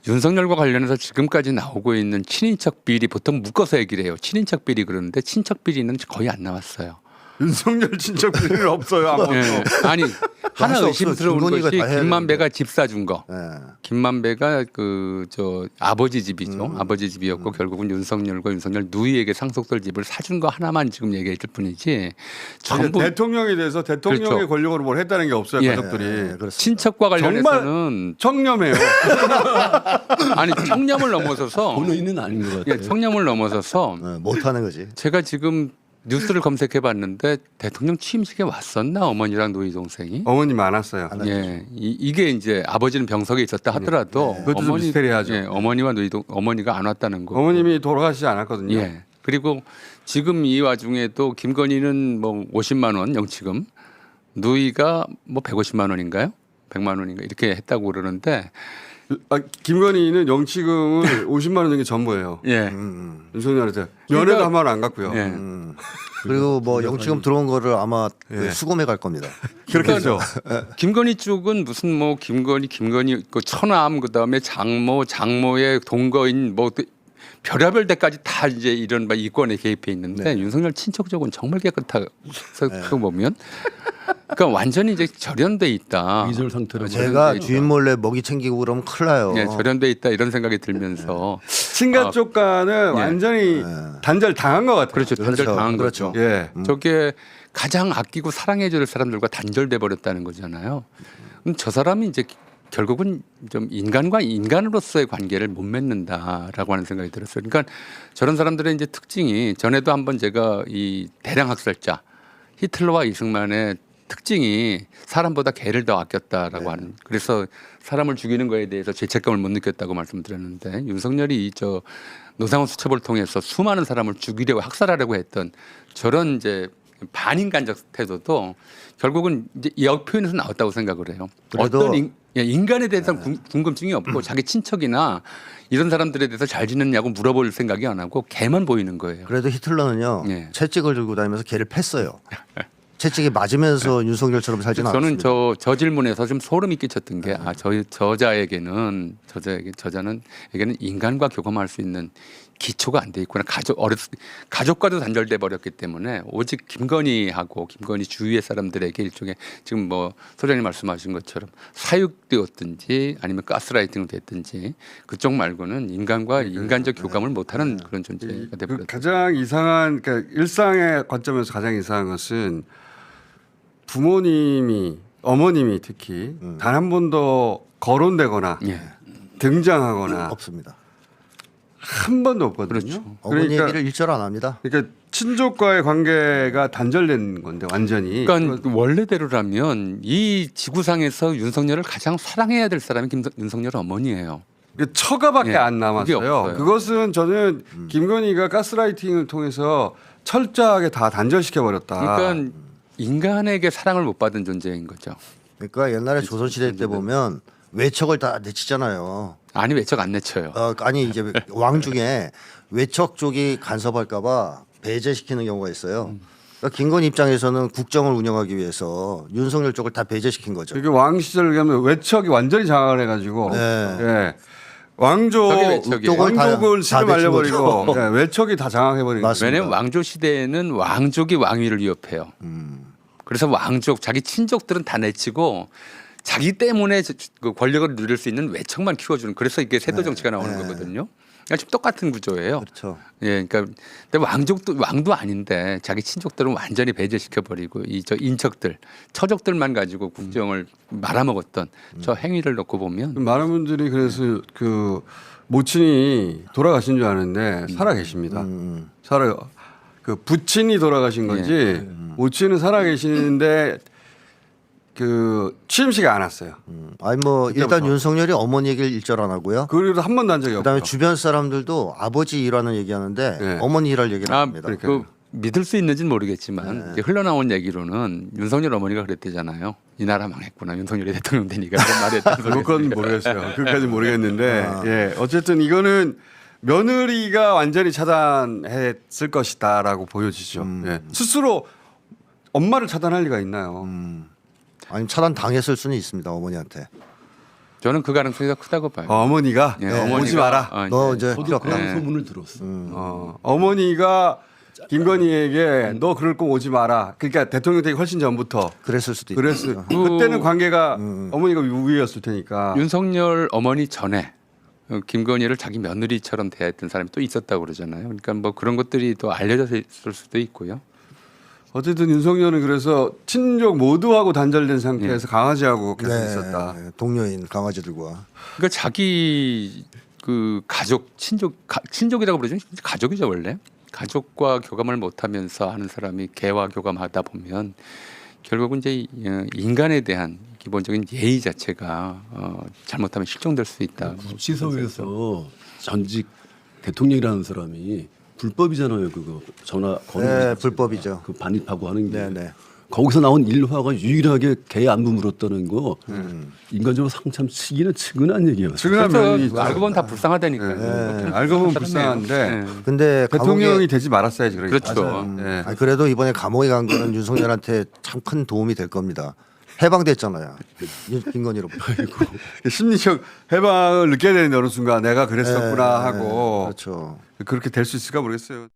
윤석열과 관련해서 지금까지 나오고 있는 친인척 비리 보통 묶어서 얘기를 해요. 친인척 비리 그러는데 친척 비리는 거의 안 나왔어요. 윤석열 친척 비리는 없어요. 아무것도. 예. 아니 하나 없어. 의심스러운 김건희가 것이 다 해야 김만배가 집 사준 거. 예. 김만배가 그 저 아버지 집이죠. 아버지 집이었고 결국은 윤석열과 윤석열 누이에게 상속될 집을 사준 거 하나만 지금 얘기했을 뿐이지 전부 대통령에 대해서 대통령의 그렇죠. 권력으로 뭘 했다는 게 없어요. 예. 가족들이. 그렇습니다. 친척과 관련해서는 청렴해요. 아니 청렴을 넘어서서 본인은 아닌 것 같아요. 예, 청렴을 넘어서서 예, 못하는 거지. 제가 지금 뉴스를 검색해봤는데 대통령 취임식에 왔었나 어머니랑 누이 동생이? 어머니 많았어요. 예, 이게 이제 아버지는 병석에 있었다 하더라도 그것도 좀 미스테리하죠. 예, 어머니와 어머니가 안 왔다는 거. 어머님이 돌아가시지 않았거든요. 예. 그리고 지금 이 와중에도 김건희는 뭐 50만 원 영치금, 누이가 뭐 150만 원인가요? 100만 원인가 이렇게 했다고 그러는데 김건희는 영치금을 50만 원 정도 전부예요. 예. 윤석열한테 면회도 한 번 안 갔고요. 예. 그리고 뭐 영치금 들어온 거를 아마 그 예. 수금해 갈 겁니다. 그렇겠죠. 김건희 쪽은 무슨 뭐 김건희 그 처남 그다음에 장모의 동거인 뭐 별의별 데까지 다 이제 이런 막 이권에 개입해 있는데 윤석열 친척 쪽은 정말 깨끗하게 보면 그러니까 완전히 이제 절연돼 있다. 위설 상태로. 제가 주인 몰래 먹이 챙기고 그러면 큰일 나요. 예, 절연돼 있다 이런 생각이 들면서 친가 쪽과는 완전히 단절 당한 것 같아요. 그렇죠. 단절 그렇죠. 당한 그렇죠. 거죠. 예. 저게 가장 아끼고 사랑해줄 사람들과 단절돼 버렸다는 거잖아요. 그럼 저 사람이 이제 결국은 좀 인간과 인간으로서의 관계를 못 맺는다라고 하는 생각이 들었어요. 그러니까 저런 사람들의 이제 특징이 전에도 한번 제가 이 대량 학살자 히틀러와 이승만의 특징이 사람보다 개를 더 아꼈다라고 하는 그래서 사람을 죽이는 거에 대해서 죄책감을 못 느꼈다고 말씀드렸는데 윤석열이 저 노상원 수첩을 통해서 수많은 사람을 죽이려고 학살하려고 했던 저런 이제 반인간적 태도도 결국은 이제 이 표현에서 나왔다고 생각을 해요. 어떤 인간에 대해서는 궁금증이 없고 자기 친척이나 이런 사람들에 대해서 잘 지냈냐고 물어볼 생각이 안 하고 개만 보이는 거예요. 그래도 히틀러는요. 예. 채찍을 들고 다니면서 개를 팼어요. 채찍이 맞으면서 윤석열처럼 살지는 저는 않습니다. 저 질문에서 좀 소름이 끼쳤던 게 저자는 인간과 교감할 수 있는 기초가 안 돼 있구나. 가족과도 단절돼 버렸기 때문에 오직 김건희하고 김건희 주위의 사람들에게 일종의 지금 뭐 소장님 말씀하신 것처럼 사육되었든지 아니면 가스라이팅이 됐든지 그쪽 말고는 인간과 인간적 교감을 못하는 그런 존재가 그 돼버렸다. 가장 이상한 그러니까 일상의 관점에서 가장 이상한 것은 부모님이 어머님이 특히 단 한 번도 거론되거나 예. 등장하거나 없습니다. 한 번도 없거든요. 그렇죠. 어머니 그러니까, 얘기를 일절 안 합니다. 그러니까 친족과의 관계가 단절된 건데 완전히. 그러니까 원래대로라면 이 지구상에서 윤석열을 가장 사랑해야 될 사람이 윤석열 어머니예요. 그 처가밖에 예, 안 그게 남았어요. 없어요. 그것은 저는 김건희가 가스라이팅을 통해서 철저하게 다 단절시켜 버렸다. 그러니까 인간에게 사랑을 못 받은 존재인 거죠. 그러니까 옛날에 조선시대 때 보면 외척을 다 내치잖아요. 아니 외척 안 내쳐요. 아니 이제 왕 중에 외척 쪽이 간섭할까봐 배제시키는 경우가 있어요. 그러니까 김건희 입장에서는 국정을 운영하기 위해서 윤석열 쪽을 다 배제시킨 거죠. 이게 왕 시절 가면 외척이 완전히 장악을 해가지고 네. 예. 왕족 저게 외척이에요. 왕족을 다 씨를 말려버리고 거죠. 예, 외척이 다 장악해버린 거죠. 맞습니다. 왜냐하면 왕조 시대에는 왕족이 왕위를 위협해요. 그래서 왕족 자기 친족들은 다 내치고 자기 때문에 그 권력을 누릴 수 있는 외척만 키워주는 그래서 이게 세도 정치가 나오는 거거든요. 그러니까 지금 똑같은 구조예요. 그렇죠. 예, 그러니까 근데 왕도 아닌데 자기 친족들은 완전히 배제시켜 버리고 저 인척들, 처족들만 가지고 국정을 말아먹었던 저 행위를 놓고 보면 많은 분들이 그래서 그 모친이 돌아가신 줄 아는데 살아 계십니다. 그 부친이 돌아가신 거지 모친은 살아 계시는데 그 취임식에 안 왔어요. 아니 뭐 그때부터. 일단 윤석열이 어머니 얘기를 일절 안 하고요. 그래도 한 번도 한 적이 그다음에 없고. 주변 사람들도 아버지 일하는 얘기하는데 네. 어머니 일할 얘기를 안 합니다. 그러니까요. 그 믿을 수 있는지는 모르겠지만 이제 흘러나온 얘기로는 윤석열 어머니가 그랬대잖아요. 이 나라 망했구나. 윤석열이 대통령 되니까 그런 말을 했다는 소리. 그건 모르겠어요. 그까지 모르겠는데 예 어쨌든 이거는 며느리가 완전히 차단했을 것이다라고 보여지죠. 예. 스스로 엄마를 차단할 리가 있나요? 아니 차단 당했을 수는 있습니다 어머니한테. 저는 그 가능성이 더 크다고 봐요. 어머니가 예, 오지 마라. 너 이제 저도 필요 없다. 그런 소문을 들었어. 어머니가 김건희에게 너 그럴 거 오지 마라. 그러니까 대통령 되기 훨씬 전부터 그랬을 수도 있고. 그랬을 그때는 관계가 어머니가 우위였을 테니까. 윤석열 어머니 전에 김건희를 자기 며느리처럼 대했던 사람이 또 있었다고 그러잖아요. 그러니까 뭐 그런 것들이 또 알려져 있을 수도 있고요. 어쨌든 윤석열은 그래서 친족 모두하고 단절된 상태에서 강아지하고 계속 있었다. 네, 동료인 강아지들과. 그러니까 자기 그 가족 친족이라고 부르죠. 가족이죠 원래. 가족과 교감을 못하면서 하는 사람이 개와 교감하다 보면 결국은 이제 인간에 대한 기본적인 예의 자체가 잘못하면 실종될 수 있다. 구치소에서 전직 대통령이라는 사람이 불법이잖아요. 그거 전화 거는 네, 거 불법이죠. 그 반입하고 하는 게. 네네. 거기서 나온 일화가 유일하게 개 안부 물었다는 거 인간적으로 상참 치기는 측은한 얘기였어요. 측은한 면이 있죠. 알고 보면 다 불쌍하다니까요. 네, 알고 보면 불쌍한데 근데 대통령이 되지 말았어야지. 그러니까. 그렇죠. 네. 아니, 그래도 이번에 감옥에 간 거는 윤석열한테 참 큰 도움이 될 겁니다. 해방됐잖아요. 김건희로. 심리적 해방을 느껴야 되는데 어느 순간 내가 그랬었구나 네, 하고 그렇죠. 그렇게 될 수 있을까 모르겠어요.